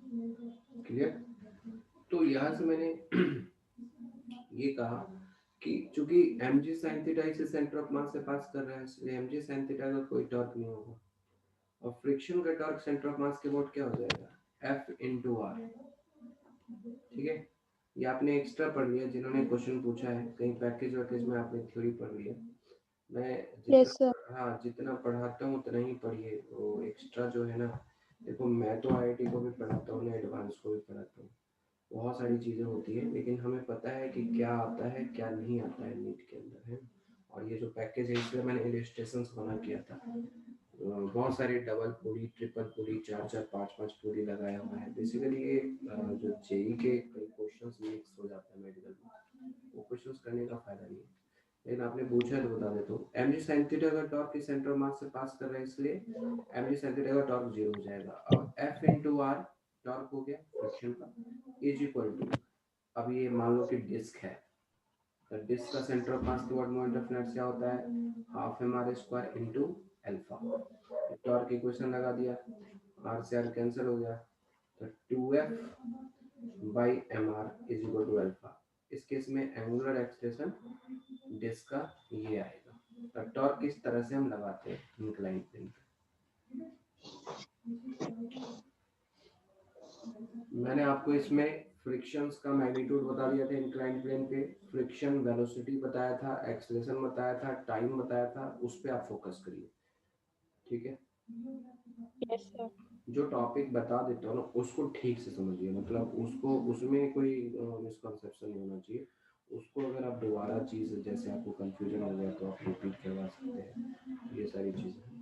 Clear? तो यहाँ से मैंने ये कहा कि चूंकि mg sin थीटा इसे सेंटर ऑफ मास से पास कर रहा है, इसलिए mg sin थीटा का कोई टॉर्क नहीं होगा, और फ्रिक्शन का टॉर्क सेंटर ऑफ मास के अबाउट क्या हो जाएगा, F into R। ठीक है, ये आपने एक्स्ट्रा पढ़ लिया, जिन्होंने क्वेश्चन पूछा है कहीं पैकेज वैकेज में आपने थ्योरी पढ़ लिया। मैं यस सर। जितना पढ़ाता हूँ उतना ही पढ़िए, वो एक्स्ट्रा जो है ना, देखो मैं तो आईआईटी को भी पढ़ाता हूँ, मैं एडवांस को भी पढ़ाता हूँ, बहुत सारी चीज़ें होती है, लेकिन हमें पता है कि क्या आता है क्या नहीं आता है नीट के अंदर है। और ये जो पैकेज है इसमें मैंने इलस्ट्रेशंस बना किया था, बहुत सारी डबल पूरी, ट्रिपल पूरी, चार चार पाँच पाँच पूरी लगाया हुआ है। बेसिकली ये जो जेई के कई क्वेश्चंस मिक्स हो जाता है मेडिकल में, वो क्वेश्चंस करने का फायदा नहीं है। लेकिन आपने पूछा है तो बता देता हूँ, mg sin थीटा का टॉर्क के सेंटर मास से पास कर रहा है, इसलिए mg sin थीटा का टॉर्क 0 हो जाएगा। अब F into R टॉर्क हो गया फ्रिक्शन का, इज इक्वल टू, अब ये मान लो कि डिस्क है, तो डिस्क का centre of mass toward moment of inertia होता है half M R square into alpha. Torque equation लगा दिया, आर से आर कैंसिल हो गया, तो 2f by M R is equal to alpha. इस केस में एंगुलर एक्सप्रेशन डिस्क का ये आएगा। तो टॉर्क किस तरह से हम लगाते हैं इंक्लाइन प्लेन पे, मैंने आपको इसमें फ्रिक्शंस का मैग्नीट्यूड बता दिया था इंक्लाइन प्लेन पे, फ्रिक्शन वेलोसिटी बताया था, एक्सेलरेशन बताया था, टाइम बताया था, उस पर आप फोकस करिए। ठीक है, यस सर। जो टॉपिक बता देता हूँ ना उसको ठीक से समझिए, मतलब उसको उसमें कोई मिसकंसेप्शन नहीं होना चाहिए। उसको अगर आप दोबारा चीज़ जैसे आपको कंफ्यूजन हो गया तो आप रिपीट करवा सकते हैं, ये सारी चीज़ें।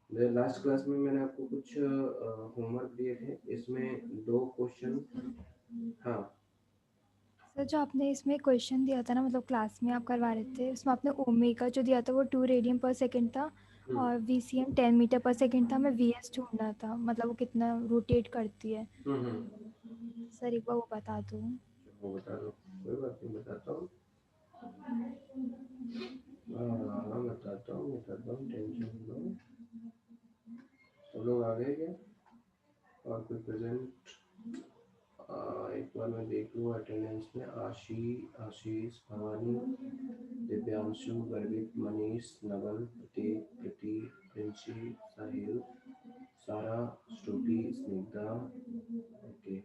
मेरे लास्ट क्लास में मैंने आपको कुछ होमवर्क दिए थे, इसमें 2 क्वेश्चन। हाँ सर जो आपने इसमें क्वेश्चन दिया था ना, मतलब क्लास में आप करवा रहे थे, उसमें आपने ओमेगा जो दिया था वो 2 रेडियन पर सेकंड था, और VCM 10 मीटर पर सेकंड था। हमें VS ढूंढना था, मतलब वो कितना रोटेट करती है। सर एक बार वो बता दो। वो बता दो, कोई बात नहीं, बताता हूँ। हाँ बताता हूँ, टेंशन लो। सब लोग आ गए क्या, और कोई प्रेजेंट? एक बार मैं देख लूँ अटेंडेंस में। आशीष, भवानी, दिव्यांशु, गर्वित, मनीष, नवल, प्रतीक, प्रीति, प्रिंसी, साहिल, सारा, श्रुति, स्निग्धा। ओके,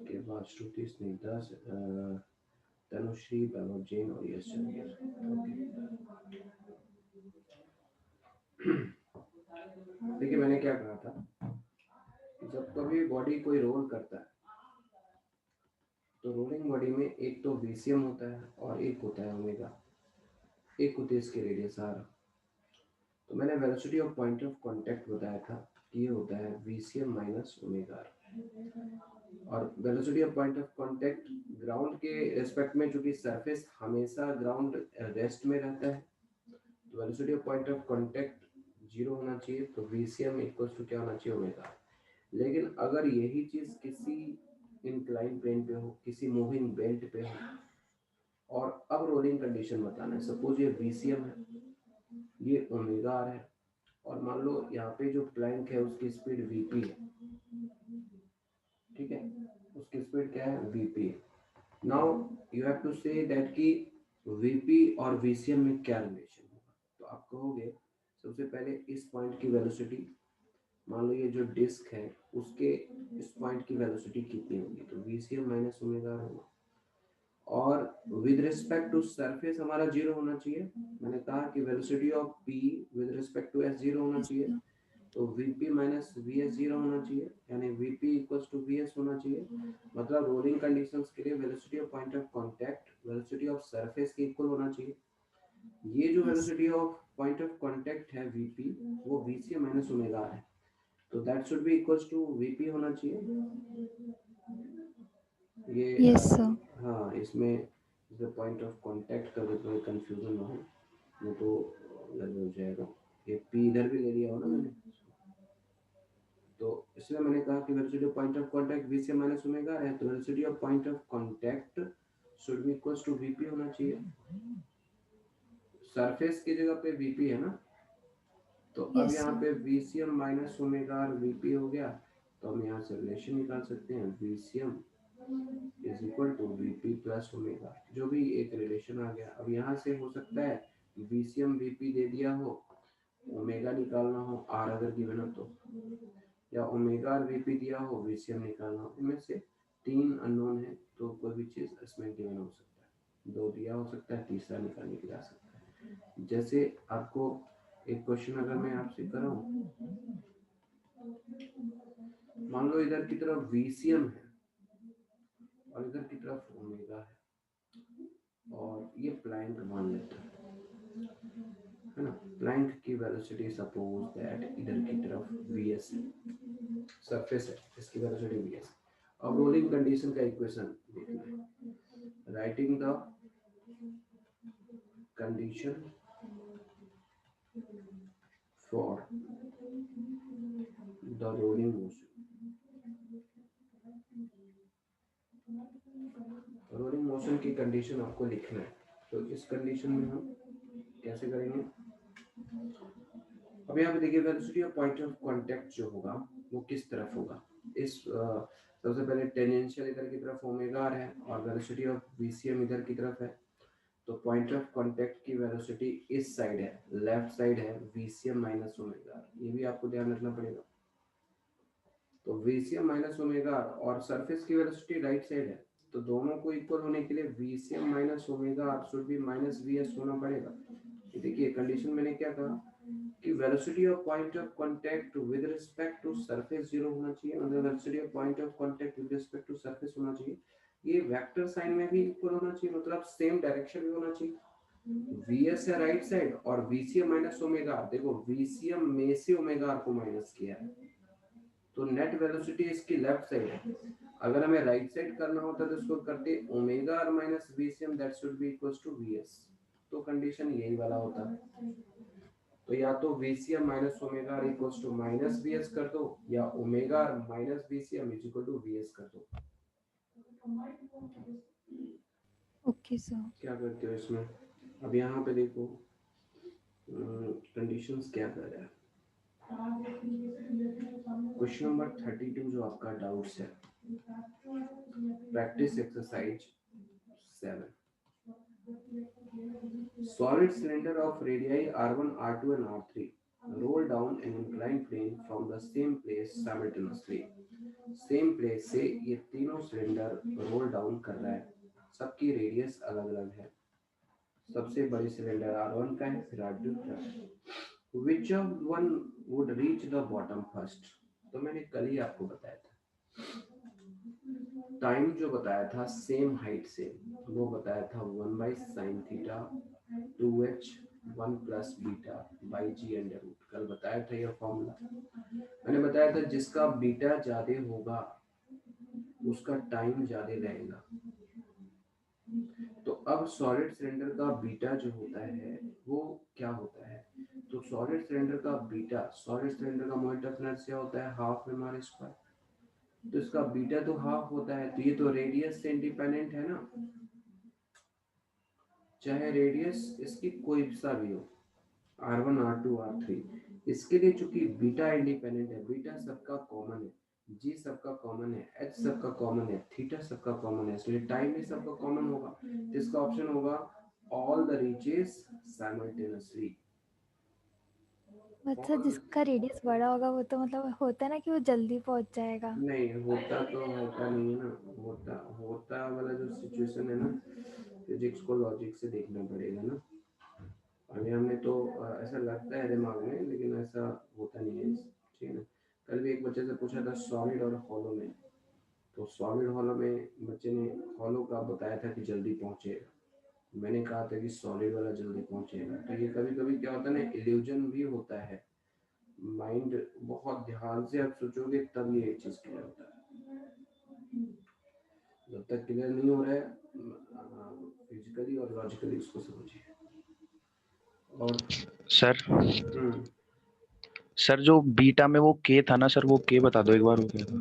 के बाद श्रुति, स्निग्धा, तनुश्री, वैभव जैन और यश चंदेल। ओके, देखिए मैंने क्या कहा था, जब कभी बॉडी कोई रोल करता है तो रोलिंग बॉडी में एक तो VCM होता है और एक होता है ओमेगा, एक होती है इसकी रेडियस आर। तो मैंने velocity of point of contact बताया था कि ये होता है VCM माइनस ओमेगा आर। और velocity of point of contact ground के रिस्पेक्ट में, चूंकि सरफेस हमेशा ग्राउंड रेस्ट में रहता है, तो velocity of point of contact 0 होना चाहिए, तो VCM इक्वल्स टू क्या होना चाहिए, ओमेगा। लेकिन अगर यही चीज किसी इंक्लाइन प्लेन पे हो, किसी मूविंग बेल्ट पे हो, और अब रोलिंग कंडीशन बताना है, सपोज ये VCM है, ये ओमेगा आर है, और मान लो यहाँ पे जो प्लैंक है उसकी स्पीड VP है। ठीक है, उसकी स्पीड क्या है, VP है। Now you have to say that कि VP और VCM में क्या रिलेशन होगा। तो आप कहोगे सबसे पहले इस पॉइंट की वेलोसिटी, मान लो ये जो डिस्क है उसके इस पॉइंट की वेलोसिटी कितनी होगी, तो VCM माइनस ओमेगा होगा। और विद रिस्पेक्ट टू सरफेस हमारा 0 होना चाहिए, मैंने कहा कि velocity of P with respect to S 0 होना यस चाहिए, सर। तो VP माइनस VS 0 होना चाहिए, यानी VP इक्वल्स टू VS होना चाहिए। मतलब रोलिंग कंडीशंस के लिए velocity of point of contact velocity of surface के इक्वल होना चाहिए। ये जो yes velocity of point of contact है VP, वो VC माइनस ओमेगा है, तो that should be equals to VP होना चाहिए। ये यस सर। हाँ, इसमें जो पॉइंट ऑफ कांटेक्ट का कोई कंफ्यूजन ना हो, वो तो अलग हो जाएगा। ये P इधर भी ले लिया हो ना मैंने, तो इसलिए मैंने कहा कि velocity of point of contact VC minus omega है, तो velocity of point of contact should be equals to VP होना चाहिए। सरफेस की जगह पे VP है ना, तो अब यस यहाँ सर। पे VCM माइनस ओमेगा VP हो गया, तो हम यहाँ से रिलेशन निकाल सकते हैं VCM is equal to VP plus omega, जो भी एक रिलेशन आ गया। अब यहाँ से हो सकता है VCM VP दे दिया हो, ओमेगा निकालना हो R अगर गिवन हो तो, या ओमेगा और VP दिया हो VCM निकालना हो। इनमें से 3 अननोन है, तो कोई भी चीज़ इसमें गिवन हो सकता है, 2 दिया हो सकता है, तीसरा निकालने के जा सकता है। जैसे आपको एक क्वेश्चन अगर मैं आपसे कराऊं, मान लो इधर की तरफ VCM है और इधर की तरफ ओमेगा है, और ये प्लैंक मान लेता है ना। प्लैंक की वेलोसिटी सपोज दैट इधर की तरफ Vs है, सरफेस है, इसकी वेलोसिटी Vs। अब रोलिंग कंडीशन का इक्वेशन देखना है, writing the condition for the rolling motion. Rolling motion की कंडीशन आपको लिखना है, तो इस कंडीशन में हम कैसे करेंगे। अब यहाँ पे देखिए velocity of point of contact जो होगा वो किस तरफ होगा। इस सबसे पहले टेंजेंशियल इधर की तरफ ओमेगा आर है और वेलोसिटी ऑफ VCM इधर की तरफ है, तो पॉइंट ऑफ कांटेक्ट की वेलोसिटी इस साइड है, लेफ्ट साइड है VCM माइनस ओमेगा, ये भी आपको ध्यान रखना पड़ेगा। तो VCM माइनस ओमेगा और सरफेस की वेलोसिटी राइट साइड है, तो दोनों को इक्वल होने के लिए VCM माइनस ओमेगा शुड बी माइनस VS होना पड़ेगा। देखिए कंडीशन मैंने क्या कहा कि velocity of point of contact with respect to surface zero होना चाहिए, मतलब velocity of point of contact with respect to surface होना चाहिए। ये वेक्टर साइन में भी इक्वल होना चाहिए, मतलब सेम डायरेक्शन में होना चाहिए। VS है राइट साइड और VCM माइनस ओमेगा, देखो VCM में से ओमेगा को माइनस किया है, तो नेट वेलोसिटी इसकी लेफ्ट साइड है। अगर हमें राइट साइड करना होता तो इसको करते omega R minus VCM that should be equals to VS, तो कंडीशन यही वाला होता है। तो या तो VCM minus omega R equals to minus VS कर दो, या omega R minus VCM is equal to VS कर दो। Okay sir. क्या करते हो इसमें, अब यहाँ पे देखो कंडीशंस क्या कर रहा है। क्वेश्चन नंबर 32 जो आपका डाउट्स है, practice exercise 7। Solid cylinder of radii R1, R2 and R3 roll down an inclined plane from the same place simultaneously. Same place से ये तीनों सिलेंडर रोल डाउन कर रहा है, सबकी रेडियस अलग अलग है। सबसे बड़ी सिलेंडर R1 का है, फिर R2 का है। Which of one would reach the bottom first? तो मैंने कल ही आपको बताया था, टाइम जो बताया था सेम हाइट से, वो बताया था 1/sin theta 2h 1 plus beta by G under root. कल बताया था ये फॉर्मूला, मैंने बताया था जिसका बीटा ज्यादा होगा उसका टाइम ज्यादा रहेगा। तो अब सॉलिड सिलेंडर का बीटा जो होता है वो क्या होता है, तो सॉलिड सिलेंडर का बीटा, सॉलिड सिलेंडर का मोमेंट ऑफ इनर्शिया होता है हाफ एम आर स्क्वायर, तो इसका बीटा तो हाफ होता है, तो ये तो रेडियस से इंडिपेंडेंट है ना, चाहे रेडियस इसकी कोई सा भी हो, R1 R2 R3, इसके लिए चूंकि बीटा इंडिपेंडेंट है, बीटा सबका कॉमन है, जी सबका कॉमन है, एच सबका कॉमन है, थीटा सबका कॉमन है, इसलिए टाइम भी सबका कॉमन होगा। तो इसका ऑप्शन होगा ऑल द रीचेस साइमल्टेनियसली। अच्छा, जिसका रेडियस बड़ा होगा वो तो मतलब होता है ना कि वो जल्दी पहुंच जाएगा। नहीं होता, तो होता नहीं है ना, होता होता वाला जो सिचुएशन है ना, फिजिक्स को लॉजिक से देखना पड़ेगा ना। अभी हमने तो ऐसा लगता है दिमाग में, लेकिन ऐसा होता नहीं है, ठीक है ना। कल भी एक बच्चे से पूछा था सॉलिड और हॉलो में, तो सॉलिड हॉलो में बच्चे ने हॉलो का बताया था कि जल्दी पहुंचेगा, मैंने कहा था कि सॉलिड वाला जल्दी पहुंचेगा। तो ये कभी कभी क्या होता है ना, इल्यूजन भी होता है, माइंड बहुत ध्यान से आप सोचोगे तब ये चीज क्लियर होता है, जब तक क्लियर नहीं हो रहा है फिजिकली और लॉजिकली उसको समझिए। और सर सर जो बीटा में वो के था ना सर, वो के बता दो एक बार, हो गया था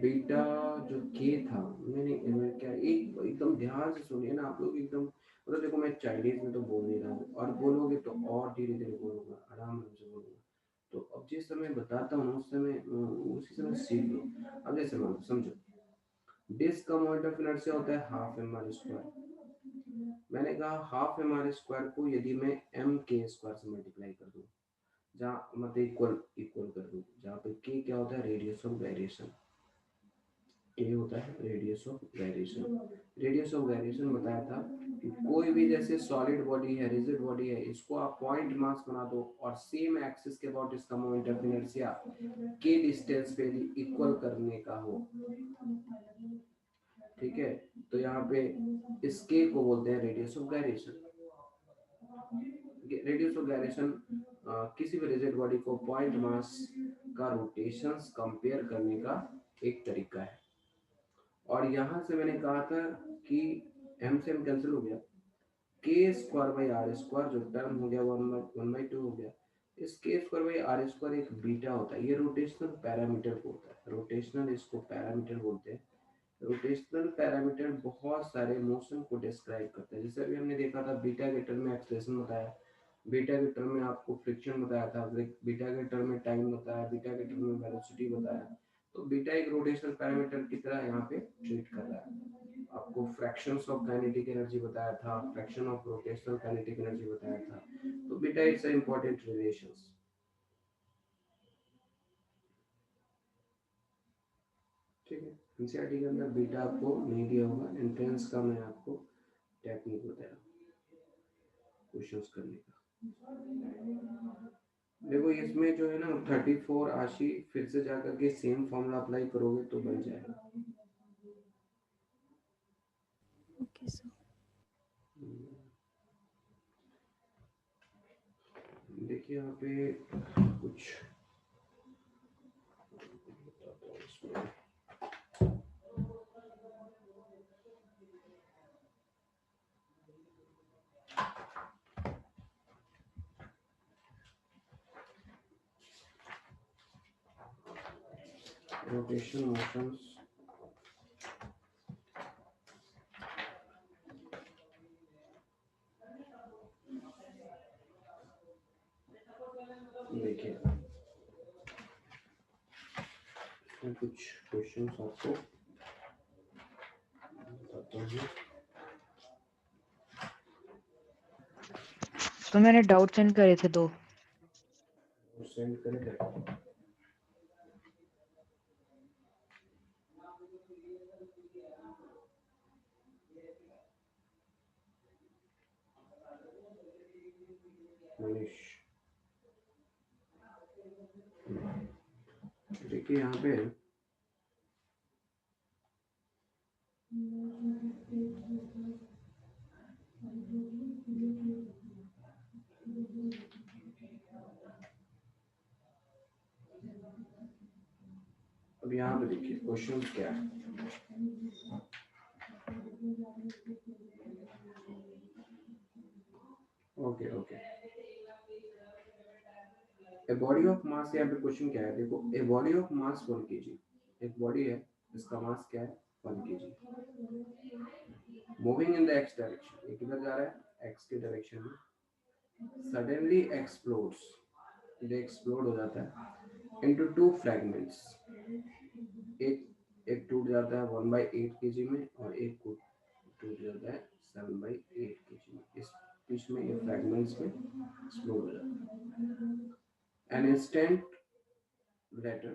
बीटा जो के था, मैंने क्या एकदम ध्यान से सुनिए ना आप लोग, एकदम मतलब देखो मैं चाइनीज में तो बोल नहीं रहा हूँ, और बोलोगे तो और धीरे धीरे बोलूंगा, आराम से बोलूंगा। तो अब जिस समय बताता हूँ उस समय उसी समय सीख लो। अब जैसे मान लो, समझो डिस्क का मोमेंट ऑफ इनर्शिया होता है हाफ एम आर स्क्वायर। मैंने कहा हाफ एम आर स्क्वायर को यदि मैं एम के स्क्वायर से मल्टीप्लाई कर दूं, जहाँ मतलब इक्वल इक्वल कर दूं, जहाँ पे के क्या होता है, रेडियस ऑफ गायरेशन। ये होता है radius of gyration. Radius of gyration बताया था कि कोई भी जैसे सॉलिड बॉडी है, रिजिड बॉडी है, इसको आप पॉइंट मास बना दो और सेम एक्सिस के अबाउट इसका मोमेंट ऑफ इनर्शिया के डिस्टेंस पे इक्वल करने का हो, ठीक है, तो यहाँ पे इस के को बोलते हैं radius of gyration. Radius of gyration किसी भी रिजिड बॉडी को पॉइंट मास का रोटेशंस कंपेयर करने का एक तरीका है। और यहाँ से मैंने कहा था कि एम से एम कैंसिल हो गया, के स्क्वायर बाई आर स्क्वायर जो टर्म हो गया 1/2 हो गया। इस के स्क्वायर बाई आर स्क्वायर एक बीटा होता है, ये रोटेशनल पैरामीटर को होता है, रोटेशनल इसको पैरामीटर बोलते हैं। रोटेशनल पैरामीटर बहुत सारे मोशन को डिस्क्राइब करता है। जैसे अभी हमने देखा था बीटा के टर्म में एक्सेलेरेशन बताया, बीटा के टर्म में आपको फ्रिक्शन बताया था, बीटा के टर्म में टाइम बताया, बीटा के टर्म में वेलोसिटी बताया। तो बीटा एक रोटेशनल पैरामीटर की तरह यहाँ पे ट्रीट कर रहा है। आपको फ्रैक्शंस ऑफ काइनेटिक एनर्जी बताया था, fraction of rotational kinetic energy बताया था। तो बीटा इट्स इंपॉर्टेंट रिलेशंस। ठीक है, एनसीईआरटी के अंदर बीटा आपको नहीं दिया होगा, एंट्रेंस का मैं आपको टेक्निक बताया क्वेश्चंस करने का। देखो इसमें जो है ना 34 आशी फिर से जाकर के सेम फॉर्मूला अप्लाई करोगे तो बन जाएगा। Okay sir. देखिए यहाँ पे कुछ रोटेशन मोशंस, देखिए कुछ क्वेश्चंस आपको बताता हूँ। तो मैंने डाउट सेंड करे थे 2। सेंड करें मनीष। देखिए यहाँ पे अब यहाँ पे देखिए क्वेश्चन क्या है। Okay okay, a body of mass, यहाँ पे क्वेश्चन क्या है, देखो a body of mass 1 kg, एक बॉडी है इसका मास क्या है 1 kg, moving in the x direction, ये किधर जा रहा है एक्स के डायरेक्शन में, सडनली एक्सप्लोड्स, ये एक्सप्लोड हो जाता है इनटू 2 फ्रैगमेंट्स, एक टूट जाता है 1/8 kg में और एक टूट जाता है 7/8 kg में। इस बीच में ये फ्रैगमेंट्स में एक्सप्लोड हो जाता है। An instant later,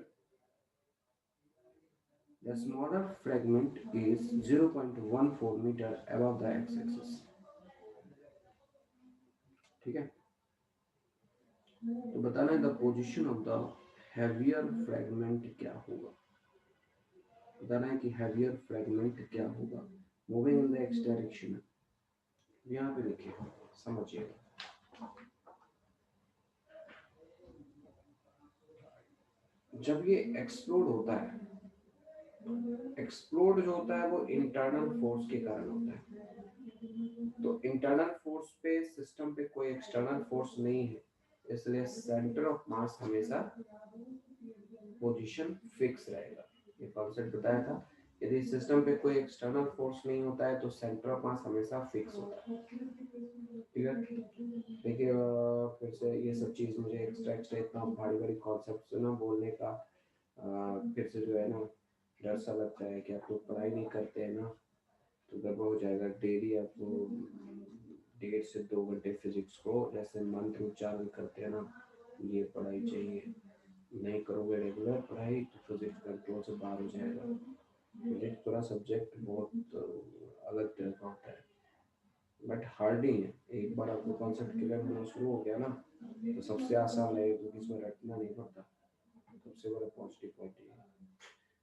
the smaller fragment is 0.14 meter above the x-axis. ठीक है, तो बताना है the position of the heavier fragment क्या होगा, बताना है कि हैवियर फ्रैगमेंट क्या होगा moving in the x direction. यहाँ पे देखिए समझिएगा, जब ये एक्सप्लोड होता है, एक्सप्लोड जो होता है वो इंटरनल फोर्स के कारण होता है। तो इंटरनल फोर्स पे सिस्टम पे कोई एक्सटर्नल फोर्स नहीं है, इसलिए सेंटर ऑफ मास हमेशा पोजीशन फिक्स रहेगा। ये कॉन्सेप्ट बताया था, यदि सिस्टम पे कोई एक्सटर्नल फोर्स नहीं होता है तो सेंटर ऑफ मास हमेशा फिक्स होता है। क्लियर? देखिए फिर से ये सब चीज़ मुझे एक्स्ट्रा इतना बड़ी कॉन्सेप्ट ना बोलने का फिर से जो है ना डर सा लगता है कि आप लोग पढ़ाई नहीं करते हैं ना तो गड़बड़ हो जाएगा। डेली आपको 1.5 से 2 घंटे फिजिक्स को जैसे मंत्र उच्चारण करते हैं ना ये पढ़ाई चाहिए। नहीं करोगे रेगुलर पढ़ाई तो फिजिक्स कंट्रोल से बाहर हो जाएगा। फिजिक्स पूरा सब्जेक्ट बहुत अलग तरह का होता है बट हार्ड ही है। एक बार आपको कॉन्सेप्ट क्लियर होना शुरू हो गया ना तो सबसे आसान है क्योंकि इसमें रटना नहीं पड़ता। सबसे बड़ा पॉजिटिव पॉइंट ये है।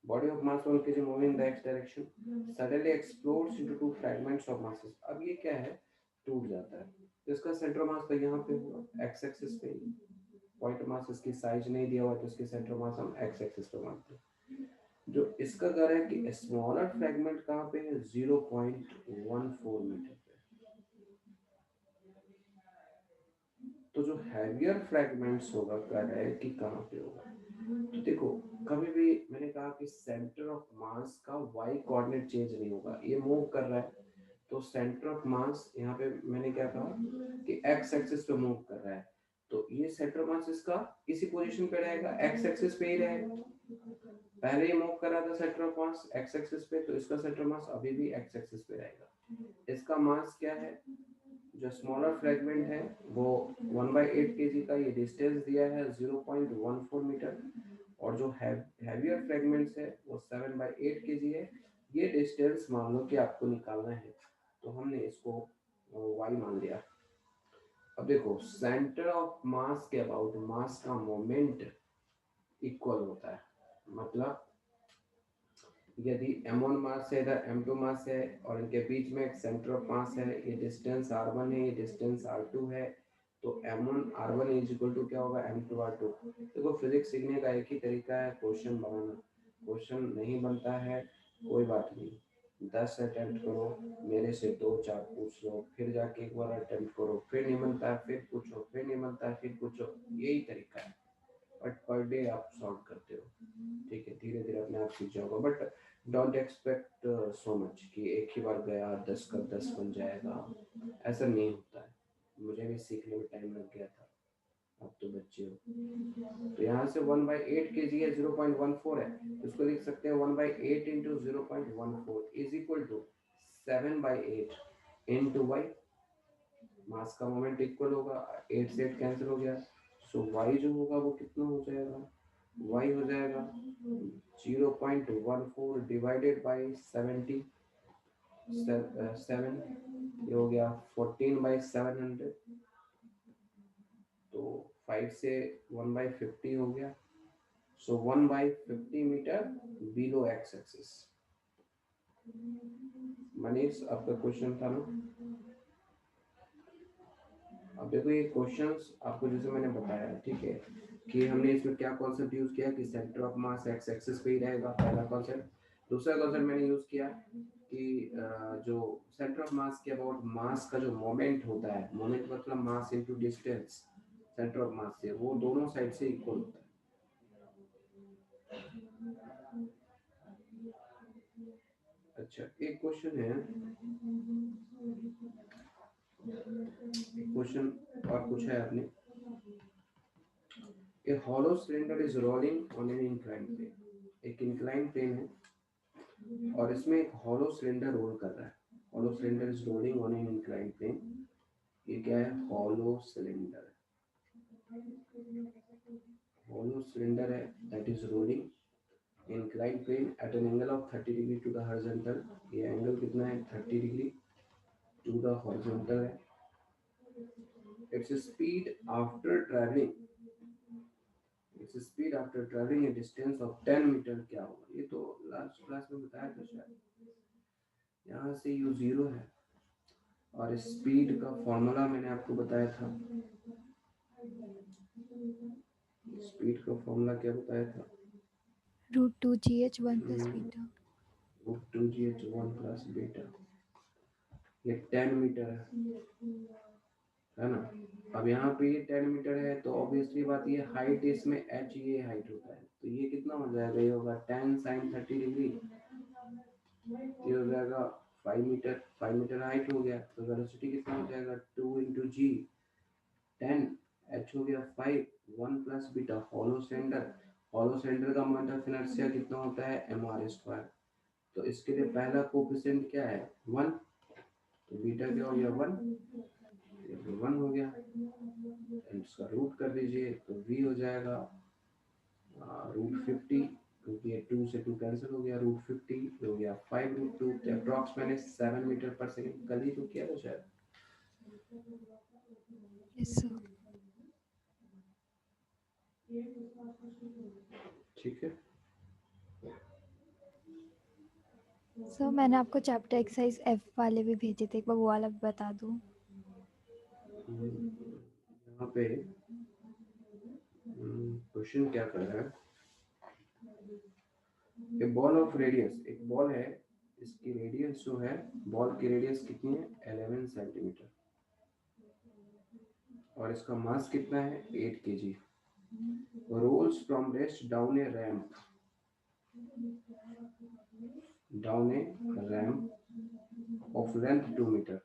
Body of mass 1 kg moving in the x direction suddenly explodes into two fragments of masses। अब ये क्या है टूट जाता है तो इसका सेंटर मास तो यहाँ पे होगा एक्स एक्सिस पे। पॉइंट मास इसकी साइज नहीं दिया हुआ तो इसके सेंटर मास हम एक्स एक्सिस पे मानते हैं। जो इसका कह रहा है कि स्मॉलर फ्रैगमेंट कहाँ पे है 0.14 मीटर पे। तो जो हैवियर फ्रैगमेंट्स होगा कह रहा है कि कहाँ पे होगा। तो देखो कभी भी मैंने कहा कि सेंटर ऑफ मास का वाई कोऑर्डिनेट चेंज नहीं होगा। ये मूव कर रहा है तो सेंटर ऑफ मास यहाँ पे मैंने क्या कहा कि एक्स एक्सिस पे मूव कर रहा है तो ये सेंटर ऑफ मास इसका इसी पोजीशन पे रहेगा एक्स एक्सिस पे ही रहेगा। पहले ही मूव कर रहा था centre of mass x axis पे तो इसका सेंटर मास अभी भी एक्स एक्सिस पे रहेगा। इसका मास क्या है जो स्मॉलर फ्रैगमेंट है वो 1/8 kg का ये डिस्टेंस दिया है 0.14 मीटर और जो हैवियर फ्रैगमेंट्स है वो 7/8 kg है। ये डिस्टेंस मान लो कि आपको निकालना है तो हमने इसको y मान लिया। अब देखो सेंटर ऑफ मास के अबाउट मास का मोमेंट इक्वल होता है। मतलब यदि m1 मास है इधर m2 मास है और इनके बीच में एक सेंटर ऑफ मास है ये डिस्टेंस r1 है ये डिस्टेंस r2 है तो m1 r1 is equal to क्या होगा m2 r2। देखो फिजिक्स सीखने का एक ही तरीका है क्वेश्चन बनाना। क्वेश्चन नहीं बनता है कोई बात नहीं 10 अटेम्प्ट करो मेरे से 2-4 पूछ लो फिर जाके एक बार अटेम्प्ट करो फिर नहीं बनता है फिर पूछो फिर नहीं बनता है फिर पूछो यही तरीका है। बट पर डे आप सॉल्व करते हो ठीक है धीरे धीरे अपने आप सीख जाओगे। But don't expect so much कि एक ही बार गया 10 का 10 बन जाएगा। ऐसा नहीं होता है। मुझे भी सीखने में टाइम लग गया था अब तो बच्चे हो। तो यहाँ से 1/8 kg है 0.14 है तो इसको लिख सकते हैं 1/8 into 0.14 is equal to 7/8 into Y. Mass का मोमेंट इक्वल होगा 8 से 8 कैंसिल हो गया सो वाई जो होगा वो कितना हो जाएगा y हो जाएगा 0.14 डिवाइडेड बाई 70 7 ये हो गया 14/700 तो 5 से 1/50 हो गया सो 1/50 metre below X axis. Manish आपका क्वेश्चन था ना। अब देखो ये क्वेश्चंस आपको जैसे मैंने बताया ठीक है कि हमने इसमें क्या कॉन्सेप्ट यूज किया कि centre of mass x axis पे ही रहेगा पहला कॉन्सेप्ट। दूसरा कॉन्सेप्ट मैंने यूज किया कि जो सेंटर ऑफ मास के अबाउट मास का जो मोमेंट होता है मोमेंट मतलब mass into distance centre of मास से वो दोनों साइड से इक्वल होता है। अच्छा एक क्वेश्चन है क्वेश्चन और पूछा है आपने A hollow cylinder is rolling on an inclined plane। एक inclined plane है और इसमें एक hollow cylinder रोल कर रहा है। hollow cylinder is rolling on an inclined plane। ये क्या है hollow cylinder hollow cylinder है that is rolling inclined plane at an angle of 30 degree to the horizontal। ये एंगल कितना है 30 डिग्री to the horizontal है। its speed after traveling speed after travelling a distance of 10 metre क्या होगा। ये तो last class में बताया था शायद। यहाँ से u 0 है और स्पीड का फॉर्मूला मैंने आपको बताया था। स्पीड का फॉर्मूला क्या बताया था √2gh1 + बीटा √2gh1 + बीटा। ये 10 मीटर है ना। अब यहाँ पे ये 10 मीटर है तो ऑब्वियसली बात ये हाइट इसमें h ये हाइट होता है तो ये कितना हो जाएगा ये होगा 10 sin 30 डिग्री ये हो जाएगा 5 मीटर हाइट हो गया, तो वेलोसिटी कितना हो जाएगा 2 × g 10, h हो गया 5, 1 + बीटा हॉलो सेंटर का मोमेंट ऑफ इनर्शिया कितना होता है mr²। तो इसके लिए पहला कोएफिशिएंट क्या है 1, तो बीटा क्या हो गया 1, ये 1 हो गया, एंड इसका रूट कर दीजिए तो v हो जाएगा √50, क्योंकि ये 2 से 2 कैंसिल हो गया, √50 हो गया 5√2, तो अप्रॉक्स मैंने 7 मीटर पर सेकंड कल ही तो किया था शायद। Yes sir. ठीक है सर मैंने आपको चैप्टर एक्सरसाइज F वाले भी भेजे थे, एक बार वो वाला भी बता दूं। यहाँ पे क्वेश्चन क्या कर रहा है, एक बॉल ऑफ रेडियस, एक बॉल है, इसकी रेडियस जो है, बॉल की रेडियस कितनी है 11 सेंटीमीटर, और इसका मास कितना है 8 kg, rolls from rest down a ramp of length 2 metre.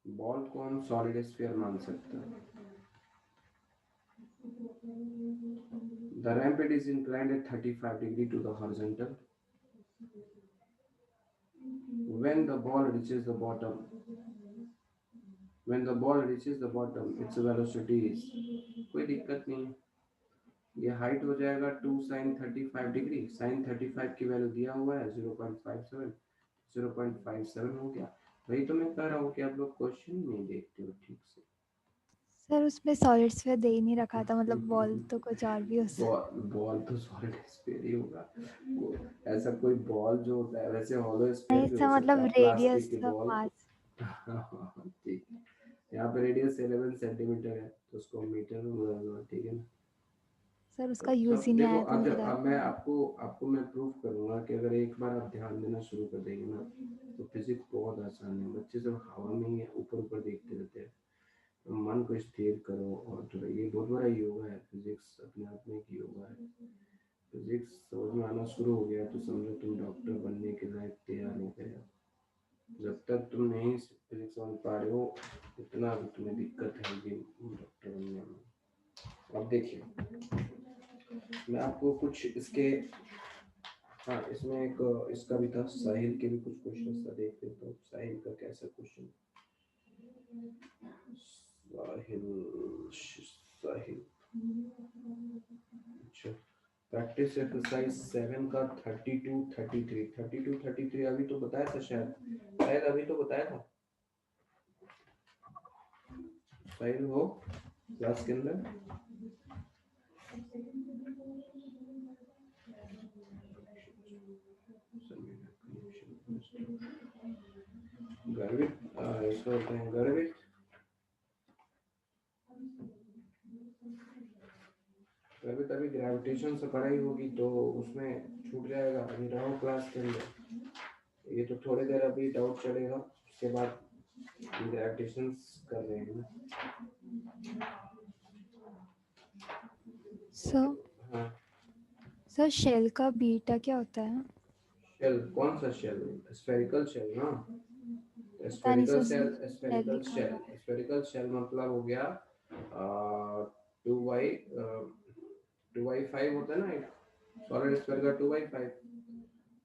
Ball को हम सॉलिड स्फीयर मान सकते हैं। The ramp is inclined at 35 degree to the horizontal. When the ball reaches the bottom, its velocity is, कोई दिक्कत नहीं है, ये हाइट हो जाएगा 2 sin 35 डिग्री, sin 35 की वैल्यू दिया हुआ है 0.57 हो गया। वही तो मैं कह रहा हूँ कि आप लोग क्वेश्चन नहीं देखते हो ठीक से। सर उसमें सॉलिड स्फीयर दे ही नहीं रखा था, मतलब बॉल तो कुछ और भी हो सकता। बॉल तो सॉलिड स्फीयर ही होगा, ऐसा कोई बॉल जो होता है वैसे हॉलो स्फीयर नहीं भी सर, हो सकता मतलब है, रेडियस प्लास्टिक की का बॉल। मास। ठीक है, यहाँ पे रेडियस 11 सेंटीमीटर है, तो उसको मीटर में बदलना, ठीक है ना। सर उसका यूज ही नहीं देखो आया था मेरा। अब मैं आपको मैं प्रूफ करूंगा कि अगर एक बार आप ध्यान देना शुरू कर देंगे ना, तो फिजिक्स बहुत आसान है। बच्चे सब हवा में ही ऊपर ऊपर देखते रहते हैं, तो मन को स्थिर करो, और जो ये बहुत बड़ा योगा है, फिजिक्स अपने आप में एक योगा है। फिजिक्स समझ में आना शुरू हो गया तो समझो तुम डॉक्टर बनने के लायक तैयार हो गए। जब तक तुम नहीं फिजिक्स समझ पा रहे हो, इतना भी तुम्हें दिक्कत है कि डॉक्टर बनने में। अब देखिए मैं आपको कुछ इसके, हाँ इसमें एक इसका भी था, साहिल के भी कुछ क्वेश्चन था, देख लेता हूँ साहिल का कैसा क्वेश्चन। साहिल अच्छा, प्रैक्टिस एक्सरसाइज 7 का 32-33 अभी तो बताया था शायद अभी तो बताया था साहिल हो क्लास के अंदर। गर्वित इसको होते हैं गर्वित, अभी ग्रेविटेशन से पढ़ाई होगी तो उसमें छूट जाएगा, अभी रहो क्लास के अंदर। ये तो थोड़ी देर अभी डाउट चलेगा, उसके बाद ग्रेविटेशन कर रहे हैं। हाँ सर शेल का बीटा क्या होता है? शेल कौन सा शेल? स्फेरिकल शेल ना, पता नहीं सर, स्फेरिकल शेल मतलब हो गया 2/5 होता है ना, एक सॉलिड स्फीयर का 2/5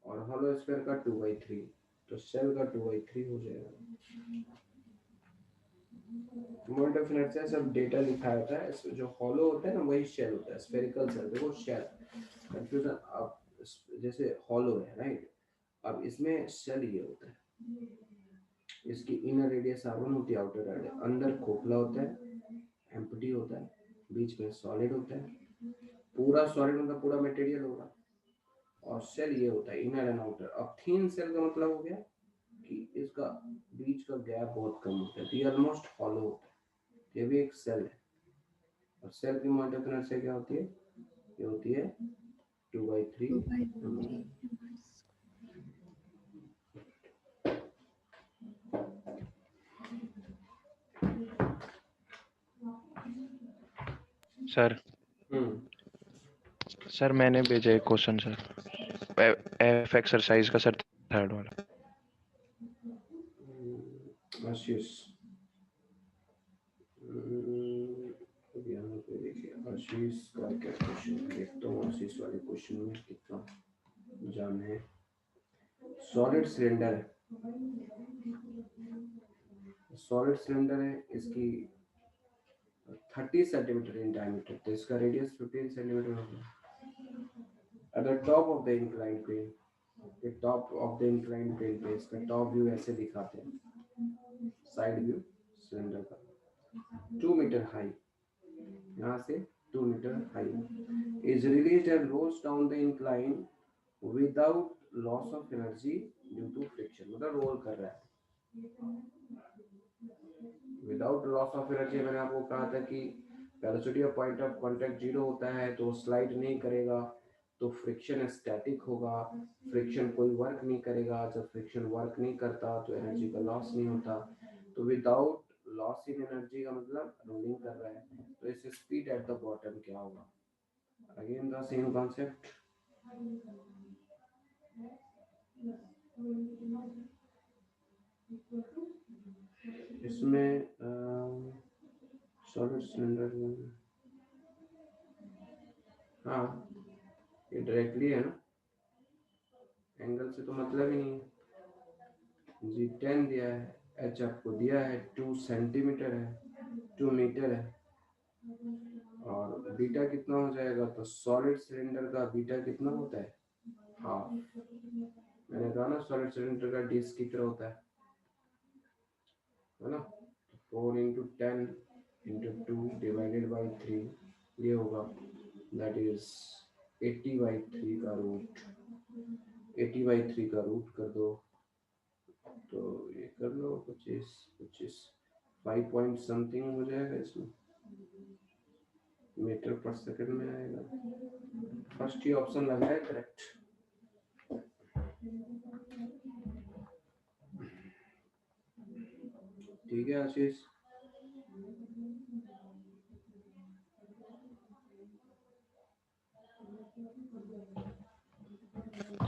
और हॉलो स्फीयर का 2/3, तो शेल का 2/3 हो जाएगा। मोमेंट ऑफ इनर्शिया सब डेटा लिखा होता है, इसमें जो हॉलो होता है ना वही शेल होता है, स्फेरिकल शेल। देखो शेल कंफ्यूजन, अब जैसे हॉलो है राइट, अब इसमें शेल ये होता है, इसकी इनर रेडियस R1 होती है, आउटर रेडियस, अंदर खोखला होता है, एम्प्टी होता है, बीच में सॉलिड होता है, पूरा सॉलिड मतलब पूरा मटेरियल होगा, और सेल ये होता है इनर एंड आउटर। अब थीन सेल का मतलब हो गया कि इसका बीच का गैप बहुत कम होता है, ये ऑलमोस्ट हॉलो होता है, ये भी एक सेल है। और सेल की मोमेंट ऑफ इनर्शिया क्या होती है? ये होती है 2/3 सर सर मैंने भेजा एक क्वेश्चन सर, एफ एक्सरसाइज का सर थर्ड वाला। आशीष, यहाँ पे देखिए आशीष का क्या क्वेश्चन, देखता हूँ आशीष वाले क्वेश्चन में कितना जान है। सॉलिड सिलेंडर है, सॉलिड सिलेंडर है, इसकी 30 सेंटीमीटर इन डायमीटर, तो इसका रेडियस 15 सेंटीमीटर होगा। At the top of the incline plane, के top of the incline plane पे इसका टॉप व्यू ऐसे दिखाते हैं, साइड व्यू सिलेंडर का 2 मीटर हाई, यहाँ से 2 metre high, is released and rolls down the incline without loss of energy due to friction, मतलब रोल कर रहा है विदाउट लॉस ऑफ एनर्जी। मैंने आपको कहा था कि velocity of point of contact 0 होता है तो स्लाइड नहीं करेगा, तो फ्रिक्शन स्टैटिक होगा, फ्रिक्शन कोई वर्क नहीं करेगा, जब फ्रिक्शन वर्क नहीं करता तो एनर्जी का लॉस नहीं होता। तो विदाउट लॉस इन एनर्जी का मतलब रोलिंग कर रहा है, तो इस स्पीड एट द बॉटम क्या होगा, अगेन द सेम कॉन्सेप्ट। इसमें सॉलिड सिलेंडर, हाँ ये डायरेक्टली है ना, एंगल से तो मतलब ही नहीं है। जी 10 दिया है, एच आपको दिया है 2 सेंटीमीटर है, 2 मीटर है, और बीटा कितना हो जाएगा, तो सॉलिड सिलेंडर का बीटा कितना होता है, हाफ। मैंने कहा ना सॉलिड सिलेंडर का डिस्क की तरह होता है ना, 4 इंटू 10 इंटू 2 डिवाइडेड बाई 3, ये होगा, दैट इज 80/3 का रूट, 80/3 का रूट कर दो, तो ये कर लो 25 5 पॉइंट समथिंग हो जाएगा, इसमें मीटर पर सेकंड में आएगा। फर्स्ट ही ऑप्शन लग रहा है करेक्ट। ठीक है आशीष,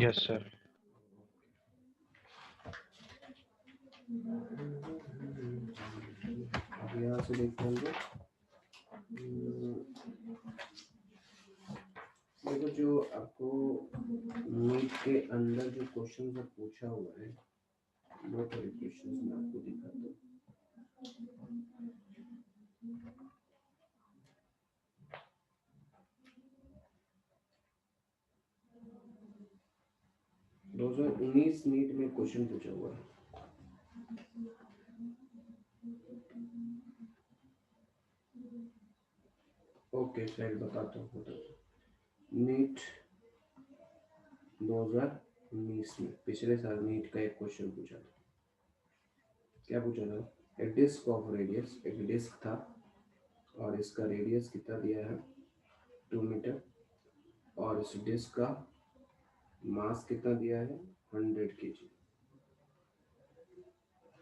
यस सर। अब यहाँ से देखते हैं देखो, जो आपको नीट के अंदर जो क्वेश्चन सब पूछा हुआ है, वो थोड़े क्वेश्चन मैं आपको दिखाता हूँ। दो 2019 नीट में क्वेश्चन पूछा हुआ है। ओके शायद बताता हूँ नीट 2019 में पिछले साल नीट का एक क्वेश्चन पूछा था। क्या पूछा था, एक डिस्क ऑफ रेडियस, एक डिस्क था और इसका रेडियस कितना दिया है 2 मीटर, और इस डिस्क का मास कितना दिया है 100 kg,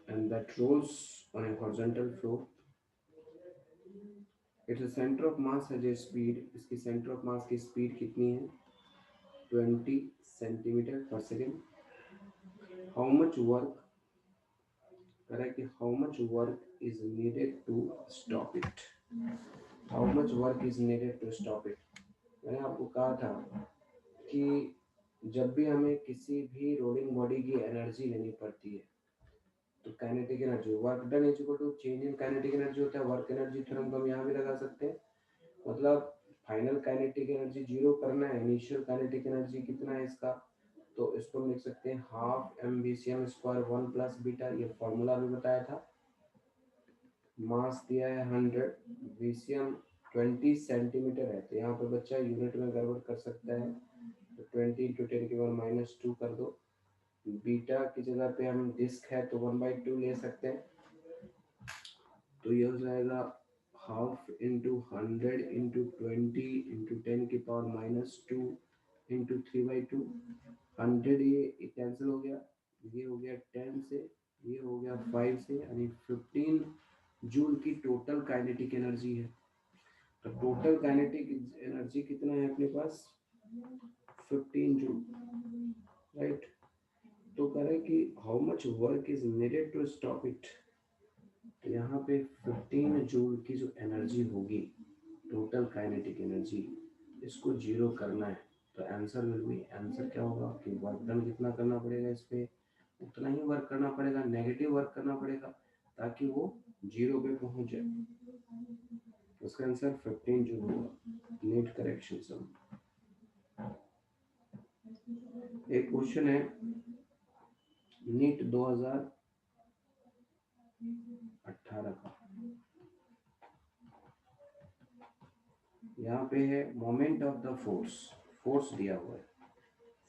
and that rolls on a horizontal floor. Its center of mass has a speed, इसकी center of mass की speed कितनी है 20 सेंटीमीटर पर second. How much work, correct, how much work is needed to stop it, how much work is needed to stop it। मैंने आपको कहा था कि जब भी हमें किसी भी रोलिंग बॉडी की एनर्जी लेनी पड़ती है तो kinetic energy, work done is equal to change in kinetic energy होता है। वर्क एनर्जी थ्योरम को हम यहाँ भी लगा सकते हैं, मतलब फाइनल काइनेटिक एनर्जी 0 करना है, इनिशियल काइनेटिक एनर्जी कितना है इसका, तो इसको लिख सकते हैं half mvcm square 1 plus beta, ये फॉर्मूला भी बताया था। मास दिया है 100, vcm 20 सेंटीमीटर है, तो यहाँ पे बच्चा यूनिट में गड़बड़ कर सकता है, तो 20 इंटू 10 की पावर -2 कर दो। बीटा की जगह पे हम डिस्क है तो 1/2 ले सकते हैं, तो ये हो जाएगा हाफ इंटू 100 इंटू 20 इंटू 10 की पावर -2 इंटू 3/2। 100 ये कैंसिल हो गया, ये हो गया 10 से, ये हो गया 5 से, यानी 15 जूल की टोटल काइनेटिक एनर्जी है। तो टोटल काइनेटिक एनर्जी कितना है अपने पास 15 जूल, राइट। तो कह रहे कि how much work is needed to stop it. यहाँ पे 15 जूल की जो एनर्जी होगी, टोटल काइनेटिक एनर्जी, इसको जीरो करना है। तो आंसर विल बी, आंसर क्या होगा कि वर्क डन कितना करना पड़ेगा, इस पे उतना ही वर्क करना पड़ेगा, नेगेटिव वर्क करना पड़ेगा ताकि वो जीरो पे पहुंच जाए। उसका आंसर 15 जूल होगा। नीट करेक्शन सम। एक क्वेश्चन है नीट 2018 का, यहाँ पे है moment of the force, force दिया हुआ है